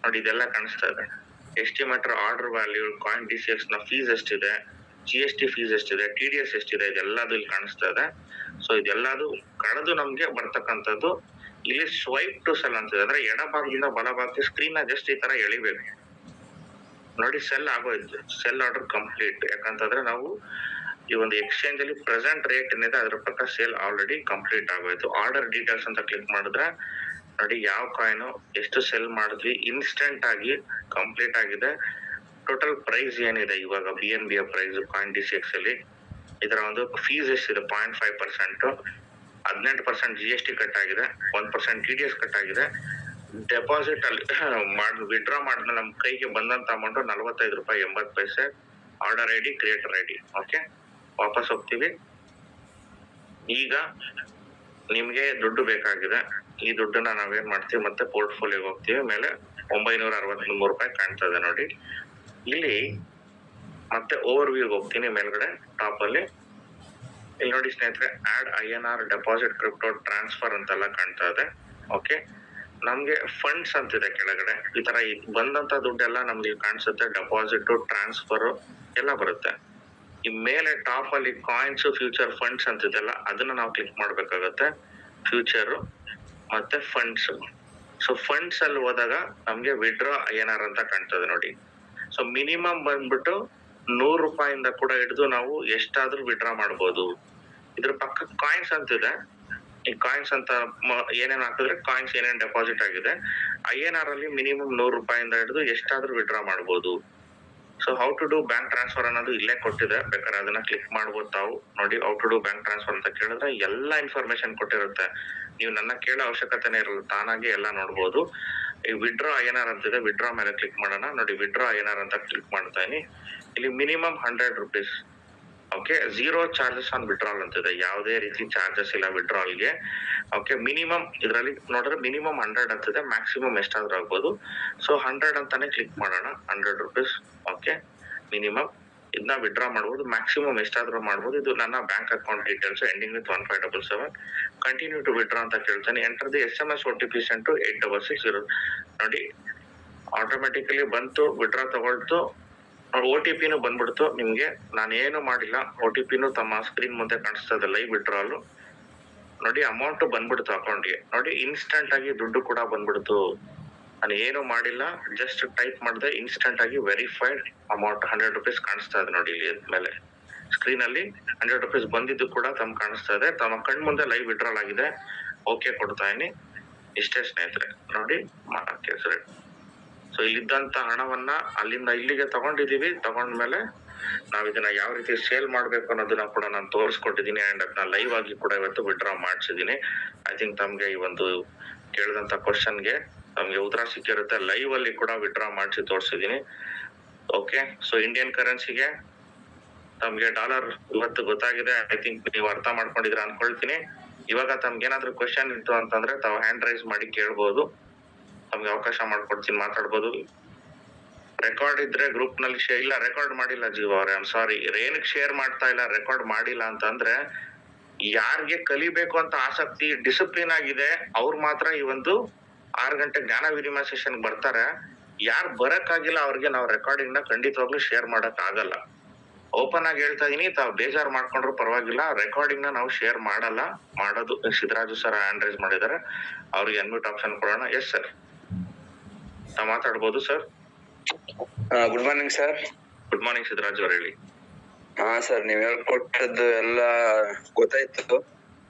ನೋಡಿ, ಇದೆಲ್ಲ ಕಾಣಿಸ್ತಾ ಇದೆ. ಎಸ್ಟಿಮೇಟರ್ ಆರ್ಡರ್ ವ್ಯಾಲ್ಯೂ, ಕಾಯಿನ್ DCX ನ ಫೀಸ್ ಎಷ್ಟಿದೆ, GST ಫೀಸ್ ಎಷ್ಟಿದೆ, TDS ಎಷ್ಟಿದೆ, ಇದೆಲ್ಲದು ಇಲ್ಲಿ ಕಾಣಿಸ್ತಾ ಇದೆ. ಸೊ ಇದೆಲ್ಲದು ಕಳೆದು ನಮ್ಗೆ ಬರ್ತಕ್ಕಂಥದ್ದು. ಇಲ್ಲಿ ಸ್ವೈಪ್ ಟು ಸೆಲ್ ಅಂತಿದೆ, ಅಂದ್ರೆ ಎಡಭಾಗದಿಂದ ಬಲಭಾಗಕ್ಕೆ ಸ್ಕ್ರೀನ್ ನ ಜಸ್ಟ್ ಈ ತರ ಎಳಿಬೇಕು ನೋಡಿ. ಸೆಲ್ ಆಗೋಯ್ತು, ಸೆಲ್ ಆರ್ಡರ್ ಕಂಪ್ಲೀಟ್. ಯಾಕಂತಂದ್ರೆ ನಾವು ಈ ಒಂದು ಎಕ್ಸ್ಚೇಂಜ್ ಅಲ್ಲಿ ಪ್ರೆಸೆಂಟ್ ರೇಟ್ ಏನಿದೆ ಅದ್ರ ಪ್ರಕಾರ ಸೇಲ್ ಆಲ್ರೆಡಿ ಕಂಪ್ಲೀಟ್ ಆಗೋಯ್ತು. ಆರ್ಡರ್ ಡೀಟೇಲ್ಸ್ ಅಂತ ಕ್ಲಿಕ್ ಮಾಡಿದ್ರೆ ನೋಡಿ, ಯಾವ ಕಾಯಿನ್ ಎಷ್ಟು ಸೆಲ್ ಮಾಡಿದ್ವಿ, ಇನ್ಸ್ಟೆಂಟ್ ಆಗಿ ಕಂಪ್ಲೀಟ್ ಆಗಿದೆ. ಟೋಟಲ್ ಪ್ರೈಸ್ ಏನಿದೆ ಇವಾಗ BNB ಪ್ರೈಸ್ ಕಾಯಿನ್ DCX ಅಲ್ಲಿ, ಇದರ ಒಂದು ಫೀಸ್ ಎಷ್ಟಿದೆ 0.5%, 18% GST ಕಟ್ ಆಗಿದೆ, 1% TDS ಕಟ್ ಆಗಿದೆ. ಡೆಪಾಸಿಟ್ ಅಲ್ಲಿ ವಿಡ್ರಾ ಮಾಡಿದ್ರೆ ನಮ್ ಕೈಗೆ ಬಂದಂತ ಅಮೌಂಟ್ 45 ರೂಪಾಯಿ 80 ಪೈಸೆ. Order ID, creator ID. Okay, ವಾಪಸ್ ಹೋಗ್ತೀವಿ. ಈಗ ನಿಮ್ಗೆ ದುಡ್ಡು ಬೇಕಾಗಿದೆ, ಈ ದುಡ್ಡನ್ನ ನಾವೇನ್ ಮಾಡ್ತೀವಿ, ಮತ್ತೆ ಪೋರ್ಟ್ಫೋಲಿಯೋಗೆ ಹೋಗ್ತೀವಿ. ಮೇಲೆ 963 ರೂಪಾಯಿ ಕಾಣ್ತಾ ಇದೆ ನೋಡಿ. ಇಲ್ಲಿ ಮತ್ತೆ ಓವರ್ ವ್ಯೂಗೆ ಹೋಗ್ತೀನಿ. ಮೇಲ್ಗಡೆ ಟಾಪ್ ಅಲ್ಲಿ ಇಲ್ಲಿ ನೋಡಿ ಸ್ನೇಹಿತರೆ, add INR deposit crypto transfer ಅಂತೆಲ್ಲ ಕಾಣ್ತಾ ಇದೆ. ಓಕೆ, ನಮ್ಗೆ ಫಂಡ್ಸ್ ಅಂತಿದೆ ಕೆಳಗಡೆ. ಈ ತರ ಬಂದಂತ ದುಡ್ಡೆಲ್ಲ ನಮ್ಗೆ ಕಾಣಿಸುತ್ತೆ, ಡೆಪಾಸಿಟ್, ಟ್ರಾನ್ಸ್ಫರ್ ಎಲ್ಲ ಬರುತ್ತೆ. ಈ ಮೇಲೆ ಟಾಪ್ ಅಲ್ಲಿ ಕಾಯಿನ್ಸ್, ಫ್ಯೂಚರ್, ಫಂಡ್ಸ್ ಅಂತಿದೆಲ್ಲ, ಅದನ್ನ ನಾವು ಕ್ಲಿಕ್ ಮಾಡ್ಬೇಕಾಗತ್ತೆ. ಫ್ಯೂಚರ್ ಮತ್ತೆ ಫಂಡ್ಸ್. ಸೊ ಫಂಡ್ಸ್ ಅಲ್ಲಿ ಹೋದಾಗ ನಮ್ಗೆ ವಿಡ್ರಾ INR ಅಂತ ಕಾಣ್ತದೆ ನೋಡಿ. ಸೊ ಮಿನಿಮಮ್ ಬಂದ್ಬಿಟ್ಟು 100 ರೂಪಾಯಿಂದ ಕೂಡ ಹಿಡಿದು ನಾವು ಎಷ್ಟಾದ್ರೂ ವಿಡ್ರಾ ಮಾಡ್ಬೋದು. ಇದ್ರ ಪಕ್ಕ ಕಾಯಿನ್ಸ್ ಅಂತಿದೆ. ಈ ಕಾಯಿನ್ಸ್ ಅಂತ ಏನೇನ್ ಹಾಕಿದ್ರೆ ಕಾಯಿನ್ಸ್ ಏನೇನ್ ಡೆಪಾಸಿಟ್ ಆಗಿದೆ. INR ಅಲ್ಲಿ ಮಿನಿಮಮ್ 100 ರೂಪಾಯಿಂದ ಹಿಡಿದು ಎಷ್ಟಾದ್ರೂ ವಿಡ್ರಾ ಮಾಡ್ಬೋದು. So how to do bank transfer ಅನ್ನೋದು ಇಲ್ಲೇ ಕೊಟ್ಟಿದೆ, ಬೇಕಾದ್ರೆ ಅದನ್ನ ಕ್ಲಿಕ್ ಮಾಡ್ಬೋದು ತಾವು ನೋಡಿ. How to do bank transfer ಅಂತ ಕೇಳಿದ್ರೆ ಎಲ್ಲಾ ಇನ್ಫಾರ್ಮೇಶನ್ ಕೊಟ್ಟಿರುತ್ತೆ. ನೀವು ನನ್ನ ಕೇಳೋ ಅವಶ್ಯಕತೆನೇ ಇರಲ್ಲ, ತಾನಾಗೆ ಎಲ್ಲ ನೋಡ್ಬೋದು. ಈ ವಿಡ್ರಾ INR ಅಂತಿದೆ, ವಿಡ್ರಾ ಮೇಲೆ ಕ್ಲಿಕ್ ಮಾಡೋಣ ನೋಡಿ. ವಿಡ್ರಾ INR ಅಂತ ಕ್ಲಿಕ್ ಮಾಡ್ತಾ ಇದೀನಿ. ಇಲ್ಲಿ minimum 100 rupees. Okay, 0 charges on withdrawal ಅಂತಿದೆ, ಯಾವುದೇ ರೀತಿ ಚಾರ್ಜಸ್ ಇಲ್ಲ ವಿಡ್ರಾಲ್ಗೆ. ಓಕೆ, ಮಿನಿಮಮ್ ಇದರಲ್ಲಿ ನೋಡಿದ್ರೆ ಮಿನಿಮಮ್ 100 ಅಂತಿದೆ, ಮ್ಯಾಕ್ಸಿಮಮ್ ಎಷ್ಟಾದ್ರೂ ಆಗ್ಬೋದು. ಸೊ 100 ಅಂತಾನೆ ಕ್ಲಿಕ್ ಮಾಡೋಣ. 100 rupees. ಓಕೆ, ಮಿನಿಮಮ್ ಇದನ್ನ ವಿಡ್ರಾ ಮಾಡ್ಬೋದು, ಮ್ಯಾಕ್ಸಿಮಮ್ ಎಷ್ಟಾದ್ರೂ ಮಾಡ್ಬೋದು. ಇದು ನನ್ನ bank account details ending with 1577. Continue to withdraw ಅಂತ ಕೇಳ್ತಾನೆ. Enter the SMS OTP sent to 8660 ನೋಡಿ. ಆಟೋಮೆಟಿಕಲಿ ಬಂತು, ವಿಡ್ರಾ ತಗೊಳ್ತು, OTPನೂ ಬಂದ್ಬಿಡ್ತು ನಿಮ್ಗೆ. ನಾನೇನು ಮಾಡಿಲ್ಲ, OTPನೂ ತಮ್ಮ ಸ್ಕ್ರೀನ್ ಮುಂದೆ ಕಾಣಿಸ್ತಾ ಇದೆ, ಲೈವ್ ವಿಡ್ರಾಲ್ ನೋಡಿ. ಅಮೌಂಟ್ ಬಂದ್ಬಿಡ್ತು ಅಕೌಂಟ್ಗೆ ನೋಡಿ. ಇನ್ಸ್ಟೆಂಟ್ ಆಗಿ ದುಡ್ಡು ಕೂಡ ಬಂದ್ಬಿಡ್ತು. ನಾನು ಏನು ಮಾಡಿಲ್ಲ, ಜಸ್ಟ್ ಟೈಪ್ ಮಾಡಿದೆ, ಇನ್ಸ್ಟೆಂಟ್ ಆಗಿ ವೆರಿಫೈಡ್ ಅಮೌಂಟ್ 100 rupees ಕಾಣಿಸ್ತಾ ಇದೆ ನೋಡಿ. ಇಲ್ಲಿ ಮೇಲೆ ಸ್ಕ್ರೀನ್ ಅಲ್ಲಿ 100 rupees ಬಂದಿದ್ದು ಕೂಡ ತಮ್ಮ ಕಾಣಿಸ್ತಾ ಇದೆ. ತಮ್ಮ ಕಣ್ ಮುಂದೆ ಲೈವ್ ವಿಡ್ರಾಲ್ ಆಗಿದೆ. ಓಕೆ ಕೊಡ್ತಾ ಇದೀನಿ. ಇಷ್ಟೇ ಸ್ನೇಹಿತರೆ, ನೋಡಿ ಮಾರ್ಕೆಟ್ ರೇಟ್. ಸೊ ಇಲ್ಲಿದ್ದಂತ ಹಣವನ್ನ ಅಲ್ಲಿಂದ ಇಲ್ಲಿಗೆ ತಗೊಂಡಿದೀವಿ. ತಗೊಂಡ್ಮೇಲೆ ನಾವ್ ಇದನ್ನ ಯಾವ ರೀತಿ ಸೇಲ್ ಮಾಡ್ಬೇಕು ಅನ್ನೋದನ್ನ ಕೂಡ ನಾನು ತೋರಿಸ್ಕೊಟ್ಟಿದ್ದೀನಿ ಅಂಡ್ ಅದನ್ನ ಲೈವ್ ಆಗಿ ಕೂಡ ಇವತ್ತು ವಿಡ್ರಾ ಮಾಡ್ಸಿದೀನಿ. ಐ ಥಿಂಕ್ ತಮ್ಗೆ ಈ ಒಂದು ಕೇಳಿದಂತ ಕ್ವಶನ್ಗೆ ತಮ್ಗೆ ಉತ್ತರ ಸಿಕ್ಕಿರುತ್ತೆ. ಲೈವ್ ಅಲ್ಲಿ ಕೂಡ ವಿಡ್ರಾ ಮಾಡಿಸಿ ತೋರಿಸಿದೀನಿ. ಓಕೆ, ಸೊ ಇಂಡಿಯನ್ ಕರೆನ್ಸಿಗೆ ತಮ್ಗೆ ಡಾಲರ್ ಇವತ್ತು ಗೊತ್ತಾಗಿದೆ. ಐ ಥಿಂಕ್ ನೀವು ಅರ್ಥ ಮಾಡ್ಕೊಂಡಿದ್ರ ಅನ್ಕೊಳ್ತೀನಿ. ಇವಾಗ ತಮ್ಗೆ ಏನಾದ್ರು ಕ್ವಶನ್ ಇತ್ತು ಅಂತಂದ್ರೆ ತಾವು ಹ್ಯಾಂಡ್ ರೈಸ್ ಮಾಡಿ ಕೇಳ್ಬೋದು. ತಮ್ಗೆ ಅವಕಾಶ ಮಾಡ್ಕೊಡ್ತೀನಿ, ಮಾತಾಡ್ಬೋದು. ರೆಕಾರ್ಡ್ ಇದ್ರೆ ಗ್ರೂಪ್ ನಲ್ಲಿ ಇಲ್ಲ, ರೆಕಾರ್ಡ್ ಮಾಡಿಲ್ಲ ಜೀವ ಅವ್ರೆ, ಐ ಆಮ್ ಸಾರಿ. ಏನಕ್ಕೆ ಶೇರ್ ಮಾಡ್ತಾ ಇಲ್ಲ, ರೆಕಾರ್ಡ್ ಮಾಡಿಲ್ಲ ಅಂತಂದ್ರೆ ಯಾರಿಗೆ ಕಲಿಬೇಕು ಅಂತ ಆಸಕ್ತಿ, ಡಿಸಿಪ್ಲಿನ್ ಆಗಿದೆ ಅವ್ರು ಮಾತ್ರ ಈ ಒಂದು 6 ಗಂಟೆ ಜ್ಞಾನ ವಿನಿಮಯ ಸೆಷನ್ ಬರ್ತಾರೆ. ಯಾರು ಬರಕ್ಕಾಗಿಲ್ಲ ಅವ್ರಿಗೆ ನಾವು ರೆಕಾರ್ಡಿಂಗ್ ನ ಖಂಡಿತವಾಗ್ಲೂ ಶೇರ್ ಮಾಡಕ್ ಆಗಲ್ಲ. ಓಪನ್ ಆಗಿ ಹೇಳ್ತಾ ಇದೀನಿ, ತಾವು ಬೇಜಾರ್ ಮಾಡ್ಕೊಂಡ್ರು ಪರವಾಗಿಲ್ಲ. ರೆಕಾರ್ಡಿಂಗ್ ನ ನಾವು ಶೇರ್ ಮಾಡೋದು ಸಿದ್ದರಾಜು ಸರ್ ಹ್ಯಾಂಡ್ ರೈಸ್ ಮಾಡಿದ್ದಾರೆ, ಅವ್ರಿಗೆ ಅನ್ಮ್ಯೂಟ್ ಆಪ್ಷನ್ ಕೊಡೋಣ. ಎಸ್ ಸರ್, ತಾವ್ ಮಾತಾಡ್ಬೋದು sir. Good morning sir. Good morning Siddaraj ಅವ್ರು, ಹೇಳಿ. ಹಾ ಸರ್, ನೀವ್ ಹೇಳ್ಕೊಟ್ಟದ್ದು ಎಲ್ಲ ಗೊತ್ತಾಯ್ತು.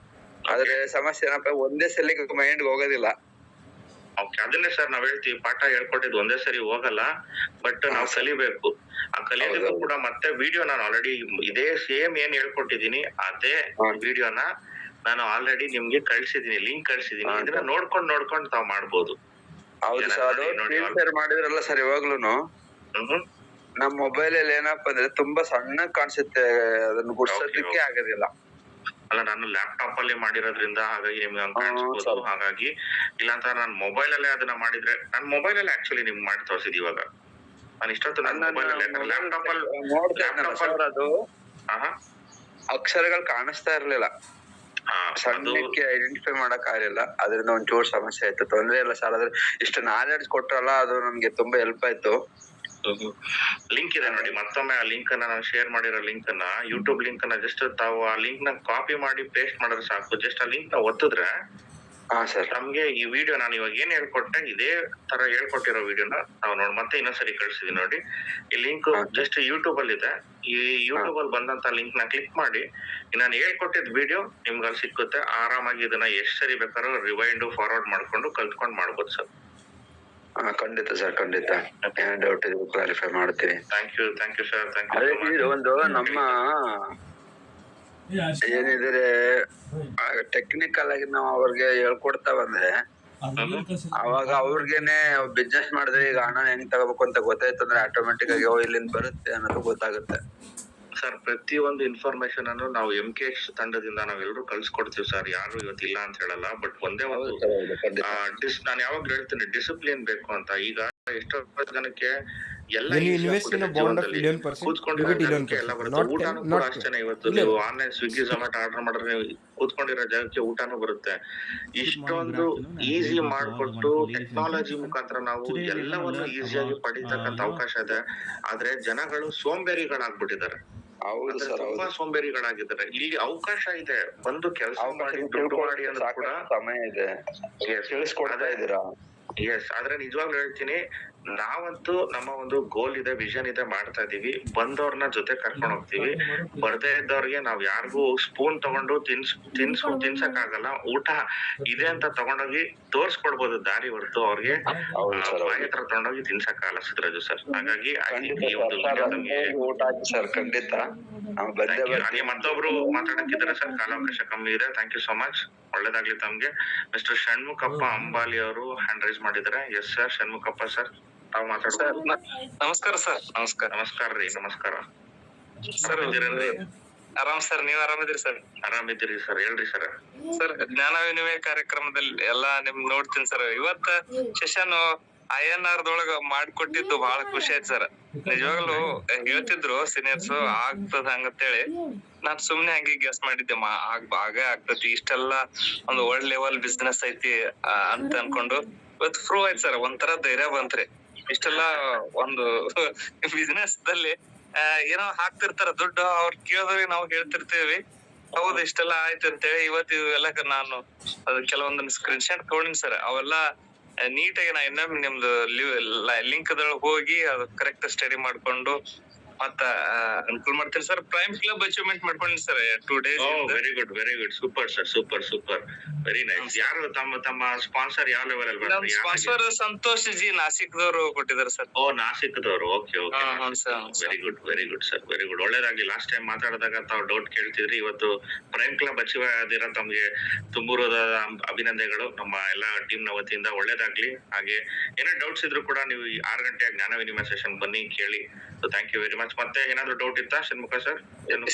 ಆದ್ರೆ ಸಮಸ್ಯೆ ಏನಪ್ಪ, ಒಂದೇ ಸಲಿಗೆ ಮೈಂಡ್ ಹೋಗೋದಿಲ್ಲ. ಓಕೆ, ಅದನ್ನೇ ಸರ್ ನಾವ್ ಹೇಳ್ತೀವಿ, ಪಾಠ ಹೇಳ್ಕೊಟ್ಟಿದ್ದು ಒಂದೇ ಸರಿ ಹೋಗಲ್ಲ, ಬಟ್ ನಾವು ಕಲಿಬೇಕು. ಆ ಕಲಿಯೋದಕ್ಕೂ ಕೂಡ ಮತ್ತೆ ವಿಡಿಯೋ ನಾನು ಆಲ್ರೆಡಿ ಇದೇ ಸೇಮ್ ಏನ್ ಹೇಳ್ಕೊಟ್ಟಿದೀನಿ ಅದೇ ವಿಡಿಯೋನ ನಾನು ಆಲ್ರೆಡಿ ನಿಮ್ಗೆ ಕಳ್ಸಿದೀನಿ, ಲಿಂಕ್ ಕಳ್ಸಿದೀನಿ. ಇದನ್ನ ನೋಡ್ಕೊಂಡು ತಾವ್ ಮಾಡ್ಬೋದು. ಹೌದು ಸರ್, ಅದು ಶೇರ್ ಮಾಡಿದ್ರಲ್ಲ ಸರ್. ಇವಾಗ್ಲೂನು ನಮ್ ಮೊಬೈಲ್ ಅಲ್ಲಿ ಏನಪ್ಪಾ ಅಂದ್ರೆ ತುಂಬಾ ಸಣ್ಣ ಕಾಣಿಸುತ್ತೆ, ಅದನ್ನ ಗುಡ್ಸೋದಕ್ಕೆ ಆಗೋದಿಲ್ಲ. ಅಲ್ಲ, ನಾನು ಲ್ಯಾಪ್ಟಾಪ್ ಅಲ್ಲಿ ಮಾಡಿರೋದ್ರಿಂದ ಹಾಗಾಗಿ ನಿಮ್ಗೆ ಹಂಗ್ ಕಾಣಿಸ್ಬೋದು. ಹಾಗಾಗಿ ಇಲ್ಲಾಂತ ನಾನು ಮೊಬೈಲ್ ಅಲ್ಲೇ ಅದನ್ನ ಮಾಡಿದ್ರೆ, ನಾನು ಮೊಬೈಲ್ ಅಲ್ಲಿ ಆಕ್ಚುಲಿ ನಿಮ್ಗೆ ಮಾಡಿ ತೋರಿಸಿದ್. ಇವಾಗ ನಾನು ಇಷ್ಟೊತ್ತು ನನ್ನ ಮೊಬೈಲ್ ಅಲ್ಲೇ, ಲ್ಯಾಪ್ಟಾಪ್ ಅಲ್ಲಿ ಅದು ಅಕ್ಷರಗಳು ಕಾಣಿಸ್ತಾ ಇರ್ಲಿಲ್ಲ, ಸಣ್ಣಕ್ಕೆ ಐಡೆಂಟಿಫೈ ಮಾಡಕ್ ಆಗಿಲ್ಲ. ಅದರಿಂದ ಒಂಚೂರು ಸಮಸ್ಯೆ ಆಯ್ತು. ತೊಂದ್ರೆ ಇಲ್ಲ ಸರ್, ಅದ್ರ ಇಷ್ಟು ನಾಲೆಡ್ಜ್ ಕೊಟ್ರಲ್ಲ, ಅದು ನಮ್ಗೆ ತುಂಬಾ ಹೆಲ್ಪ್ ಆಯ್ತು. ಲಿಂಕ್ ಇದೆ ನೋಡಿ, ಮತ್ತೊಮ್ಮೆ ಆ ಲಿಂಕ್ ಅನ್ನ ನಾನು ಶೇರ್ ಮಾಡಿರೋ ಲಿಂಕ್ ಅನ್ನ, ಯೂಟ್ಯೂಬ್ ಲಿಂಕ್ ಅನ್ನ ಜಸ್ಟ್ ತಾವು ಆ ಲಿಂಕ್ ನ ಕಾಪಿ ಮಾಡಿ ಪೇಸ್ಟ್ ಮಾಡಿದ್ರೆ ಸಾಕು. ಜಸ್ಟ್ ಆ ಲಿಂಕ್ ನ ಒತ್ತಿದ್ರೆ ನಮ್ಗೆ ಈ ವಿಡಿಯೋ ನಾನು ಇವಾಗ ಏನ್ ಹೇಳ್ಕೊಟ್ಟೆ ಇದೇ ತರ ಹೇಳ್ಕೊಟ್ಟಿರೋ ವಿಡಿಯೋನ ನಾವು ನೋಡಿ ಮತ್ತೆ ಇನ್ನೊಂದ್ಸರಿ ಕಳ್ಸಿದೀನಿ ನೋಡಿ. ಈ ಲಿಂಕ್ ಜಸ್ಟ್ ಯೂಟ್ಯೂಬ್ ಅಲ್ಲಿ ಇದೆ. ಈ ಯೂಟ್ಯೂಬ್ ಅಲ್ಲಿ ಬಂದಂತ ಲಿಂಕ್ ನ ಕ್ಲಿಕ್ ಮಾಡಿ ನಾನು ಹೇಳ್ಕೊಟ್ಟಿದ್ ವಿಡಿಯೋ ನಿಮ್ಗೆ ಅಲ್ಲಿ ಸಿಕ್ಕುತ್ತೆ. ಆರಾಮಾಗಿ ಇದನ್ನ ಎಷ್ಟ್ ಸರಿ ಬೇಕಾದ್ರೂ ರಿವೈಂಡ್ ಫಾರ್ವರ್ಡ್ ಮಾಡ್ಕೊಂಡು ಕಲ್ತ್ಕೊಂಡ್ ಮಾಡ್ಬೋದು ಸರ್. ಖಂಡಿತ ಸರ್, ಖಂಡಿತ. ಏನ್ ಡೌಟ್ ಇದ್ರು ಕ್ಲಾರಿಫೈ ಮಾಡ್ತೀವಿ. Thank you sir, thank you. ಒಂದು ನಮ್ಮ ಏನಿದ್ರೆ ಟೆಕ್ನಿಕಲ್ ಆಗಿ ನಾವು ಅವ್ರಿಗೆ ಹೇಳ್ಕೊಡ್ತಾ ಬಂದ್ರೆ ಅವಾಗ ಅವ್ರಿಗೇನೆ ಬಿಸ್ನೆಸ್ ಮಾಡಿದ್ರೆ ಈಗ ಹಣ ಹೆಂಗ್ ತಗೋಬೇಕು ಅಂತ ಗೊತ್ತಾಯ್ತು ಅಂದ್ರೆ ಆಟೋಮೆಟಿಕ್ ಆಗಿ ಇಲ್ಲಿಂದ ಬರುತ್ತೆ ಅನ್ನೋದು ಗೊತ್ತಾಗುತ್ತೆ ಸರ್. ಪ್ರತಿಯೊಂದು ಇನ್ಫಾರ್ಮೇಶನ್ ಅನ್ನು ನಾವು MKH ತಂಡದಿಂದ ನಾವೆಲ್ಲರೂ ಕಳ್ಸಿಕೊಡ್ತೀವಿ ಸರ್. ಯಾರು ಇವತ್ತಿಲ್ಲ ಅಂತ ಹೇಳಲ್ಲ, ಬಟ್ ಒಂದೇ ಒಂದು ನಾನು ಯಾವಾಗ ಹೇಳ್ತೀನಿ, ಡಿಸಿಪ್ಲಿನ್ ಬೇಕು ಅಂತ. ಈಗ ಎಷ್ಟೋ ಜನಕ್ಕೆ ಎಲ್ಲ ಕೂತ್ಕೊಂಡಿರೋದಕ್ಕೆ ಎಲ್ಲ ಬರುತ್ತೆ. ಊಟನೂ ಕೂಡ ಅಷ್ಟೇನೆ. ಇವತ್ತು ನೀವು ಆನ್ಲೈನ್ ಸ್ವಿಗ್ಗಿ ಝೊಮ್ಯಾಟೊ ಆರ್ಡರ್ ಮಾಡಿದ್ರೆ ನೀವು ಕೂತ್ಕೊಂಡಿರೋ ಜಾಗಕ್ಕೆ ಊಟನೂ ಬರುತ್ತೆ. ಇಷ್ಟೊಂದು ಈಸಿ ಮಾಡ್ಕೊಟ್ಟು ಟೆಕ್ನಾಲಜಿ ಮುಖಾಂತರ ನಾವು ಎಲ್ಲವನ್ನು ಈಸಿಯಾಗಿ ಪಡಿತಕ್ಕಂತ ಅವಕಾಶ ಇದೆ. ಆದ್ರೆ ಜನಗಳು ಸೋಂಬೇರಿಗಳಾಗ್ಬಿಟ್ಟಿದ್ದಾರೆ, ತುಂಬಾ ಸೋಂಬೇರಿಗಳಾಗಿದ್ದಾರೆ. ಇಲ್ಲಿ ಅವಕಾಶ ಇದೆ, ಬಂದು ಕೆಲಸ ಮಾಡಿ ದುಡ್ಡು ಮಾಡಿ ಅನ್ನೋದು ಕೂಡ ಸಮಯ ಇದೆ. ತಿಳಿಸ್ಕೊಡ್ತಾ ಇದ್ದೀರಾ? ಎಸ್, ಆದ್ರೆ ನಿಜವಾಗ್ಲೂ ಹೇಳ್ತೀನಿ, ನಾವಂತೂ ನಮ್ಮ ಒಂದು ಗೋಲ್ ಇದೆ, ವಿಷನ್ ಇದೆ, ಮಾಡ್ತಾ ಇದೀವಿ. ಬಂದವ್ರನ್ನ ಜೊತೆ ಕರ್ಕೊಂಡ್ ಹೋಗ್ತೀವಿ. ಬರ್ದೇ ಇದ್ದವ್ರಿಗೆ ನಾವ್ ಯಾರಿಗೂ ಸ್ಪೂನ್ ತಗೊಂಡು ತಿನ್ಸಕ್ ಆಗಲ್ಲ. ಊಟ ಇದೆ ಅಂತ ತಗೊಂಡೋಗಿ ತೋರ್ಸ್ಕೊಡ್ಬೋದು ದಾರಿ ಹೊರತು ಅವ್ರಿಗೆ ಬಾಯಿ ಹತ್ರ ತಗೊಂಡೋಗಿ ತಿನ್ಸಕ್ ಆಗಲ್ಲ ಸಿದ್ದರಾಜು ಸರ್. ಹಾಗಾಗಿ ಖಂಡಿತ ಮತ್ತೊಬ್ರು ಮಾತಾಡಕ್ಕಿದ್ದಾರೆ ಸರ್, ಕಾಲಾವಕಾಶ ಕಮ್ಮಿ ಇದೆ. ಥ್ಯಾಂಕ್ ಯು ಸೋ ಮಚ್, ಒಳ್ಳೇದಾಗ್ಲಿ ತಮ್ಗೆ. ಮಿಸ್ಟರ್ ಷಣ್ಮುಖಪ್ಪ ಅಂಬಾಲಿ ಅವರು ಹ್ಯಾಂಡ್ ರೈಸ್ ಮಾಡಿದ್ದಾರೆ. ಎಸ್ ಸರ್, ಷಣ್ಮುಖಪ್ಪ ಸರ್, ತಾವು ಮಾತಾಡ್ತಾರೆ. ನಮಸ್ಕಾರ ಸರ್. ನಮಸ್ಕಾರ ರೀ, ನಮಸ್ಕಾರ ಸರ್. ಆರಾಮ್ ಸರ್, ನೀವ್ ಆರಾಮಿದ್ರಿ ಸರ್? ಆರಾಮಿದ್ದೀರಿ ಸರ್, ಹೇಳ್ರಿ ಸರ್. ಸರ್, ಜ್ಞಾನ ವಿನಿಮಯ ಕಾರ್ಯಕ್ರಮದಲ್ಲಿ ಎಲ್ಲಾ ನಿಮ್ ನೋಡ್ತೀನಿ ಸರ್. ಇವತ್ತ ಸೆಷನ್ INR ದೊಳಗ ಮಾಡ್ಕೊಟ್ಟಿದ್ದು ಬಹಳ ಖುಷಿ ಆಯ್ತು ಸರ್. ನಿಜವಾಗ್ಲೂ ಹೇಳ್ತಿದ್ರು ಸೀನಿಯರ್ಸ್ ಆಗ್ತದ ಹಂಗಂತೇಳಿ, ನಾನ್ ಸುಮ್ನೆ ಹಂಗೆ ಗೆಸ್ ಮಾಡಿದ್ದೆ, ಹಾಗೆ ಆಗ್ತತಿ, ಇಷ್ಟೆಲ್ಲಾ ಒಂದು ವರ್ಲ್ಡ್ ಲೆವೆಲ್ ಬಿಸ್ನೆಸ್ ಐತಿ ಅಂತ ಅನ್ಕೊಂಡು ಇವತ್ತು ಪ್ರೂವ್ ಆಯ್ತು ಸರ್. ಒಂಥರ ಧೈರ್ಯ ಬಂತ್ರಿ. ಇಷ್ಟೆಲ್ಲಾ ಒಂದು ಬಿಸ್ನೆಸ್ ದಲ್ಲಿ ಏನೋ ಹಾಕ್ತಿರ್ತಾರ ದುಡ್ಡು, ಅವ್ರು ಕೇಳಿದ್ರೆ ನಾವು ಹೇಳ್ತಿರ್ತೀವಿ ಹೌದು ಇಷ್ಟೆಲ್ಲಾ ಆಯ್ತು ಅಂತೇಳಿ. ಇವತ್ತು ಇವೆಲ್ಲ ನಾನು ಅದು ಕೆಲವೊಂದನ್ನ ಸ್ಕ್ರೀನ್ ಶಾಟ್ ತಗೊಂಡಿನಿ ಸರ್. ಅವೆಲ್ಲ ನೀಟಾಗಿ ನಾ ಇನ್ನೊಮ್ಮೆ ನಿಮ್ದು ಲಿಂಕ್ ದೊಳಗೆ ಹೋಗಿ ಅದು ಕರೆಕ್ಟ್ ಸ್ಟಡಿ ಮಾಡ್ಕೊಂಡು ಮತ್ತ ಅನುಕೂಲ ಮಾಡ್ತೀನಿ ಸರ್. ಪ್ರೈಮ್ ಕ್ಲಬ್ ಅಚೀವ್ಮೆಂಟ್ ಮಾಡ್ಕೊಂಡಿ sir 2 days. Very good super sir, super very nice. ಯಾರು ತಮ್ಮ ಸ್ಪಾನ್ಸರ್ ಯಾವ ಲೆವೆಲ್ ಅಲ್ಲಿ ನಮ್ ಸ್ಪಾನ್ಸರ್ ಸಂತೋಷ್ ಜಿ ನಾಸಿಕ್ದವ್ರು ಕೊಟ್ಟಿದ್ದಾರೆ ಸರ್. ನಾಸಿಕ್ದವರು. Okay very good sir, very good. ಒಳ್ಳೇದಾಗ್ಲಿ. ಲಾಸ್ಟ್ ಟೈಮ್ ಮಾತಾಡಿದಾಗ ತಾವು ಡೌಟ್ ಕೇಳ್ತಿದ್ರಿ, ಇವತ್ತು ಪ್ರೈಮ್ ಕ್ಲಬ್ ಅಚೀವ್ ಆದಿರ ತಮ್ಗೆ ತುಂಬುರದ ಅಭಿನಂದನೆಗಳು ನಮ್ಮ ಎಲ್ಲಾ ಟೀಮ್ ನ ವತಿಯಿಂದ. ಒಳ್ಳೇದಾಗ್ಲಿ. ಹಾಗೆ ಏನೇ ಡೌಟ್ಸ್ ಇದ್ರು ಕೂಡ ನೀವು 6 ಗಂಟೆಯ ಜ್ಞಾನ ವಿನಿಮಯ ಸೆಷನ್ ಬನ್ನಿ, ಕೇಳಿ. Thank you very much. ಮತ್ತೆ ಏನಾದ್ರು ಡೌಟ್ ಇತ್ತಾ Shanmukha sir?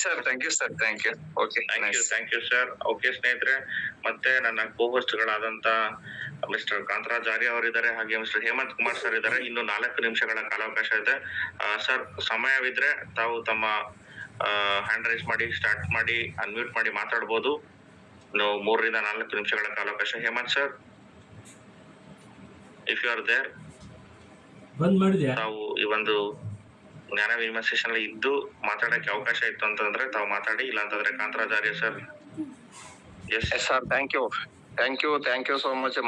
Sir thank you sir, thank you. Okay, thank you sir. Okay ಸ್ನೇಹಿತರೆ, ಮತ್ತೆ ನನ್ನ ಕೋ-ಹೋಸ್ಟ್ ಗಳಾದಂತ ಮಿಸ್ಟರ್ ಕಾಂತರಾಜ್ ಆರ್ಯ ಅವರಿದ್ದಾರೆ, ಹಾಗೆ ಮಿಸ್ಟರ್ ಹೇಮಂತ್ ಕುಮಾರ್ ಸರ್ ಇದ್ದಾರೆ. ಇನ್ನು 4 ನಿಮಿಷಗಳ ಕಾಲಾವಕಾಶ ಇದೆ. ಸರ್, ಸಮಯವಿದ್ರೆ ತಾವು ತಮ್ಮ ಹ್ಯಾಂಡ್ ರೈಸ್ ಮಾಡಿ, ಸ್ಟಾರ್ಟ್ ಮಾಡಿ, ಅನ್ಮ್ಯೂಟ್ ಮಾಡಿ ಮಾತಾಡ್ಬೋದು. ನಾವು 3 ರಿಂದ 4 ನಿಮಿಷಗಳ ಕಾಲಾವಕಾಶ. Hemant sir, if you are there, ತಾವು ಈ ಒಂದು ಜ್ಞಾನ ವಿನಿಮಯ ಸೆಷನ್ ಅಲ್ಲಿ ಇದ್ದು ಮಾತಾಡಕ್ಕೆ ಅವಕಾಶ ಇತ್ತು ಅಂತಂದ್ರೆ ತಾವು ಮಾತಾಡಿ, ಇಲ್ಲ ಅಂತಂದ್ರೆ Kantharaj Arya sir. Sir thank you so much.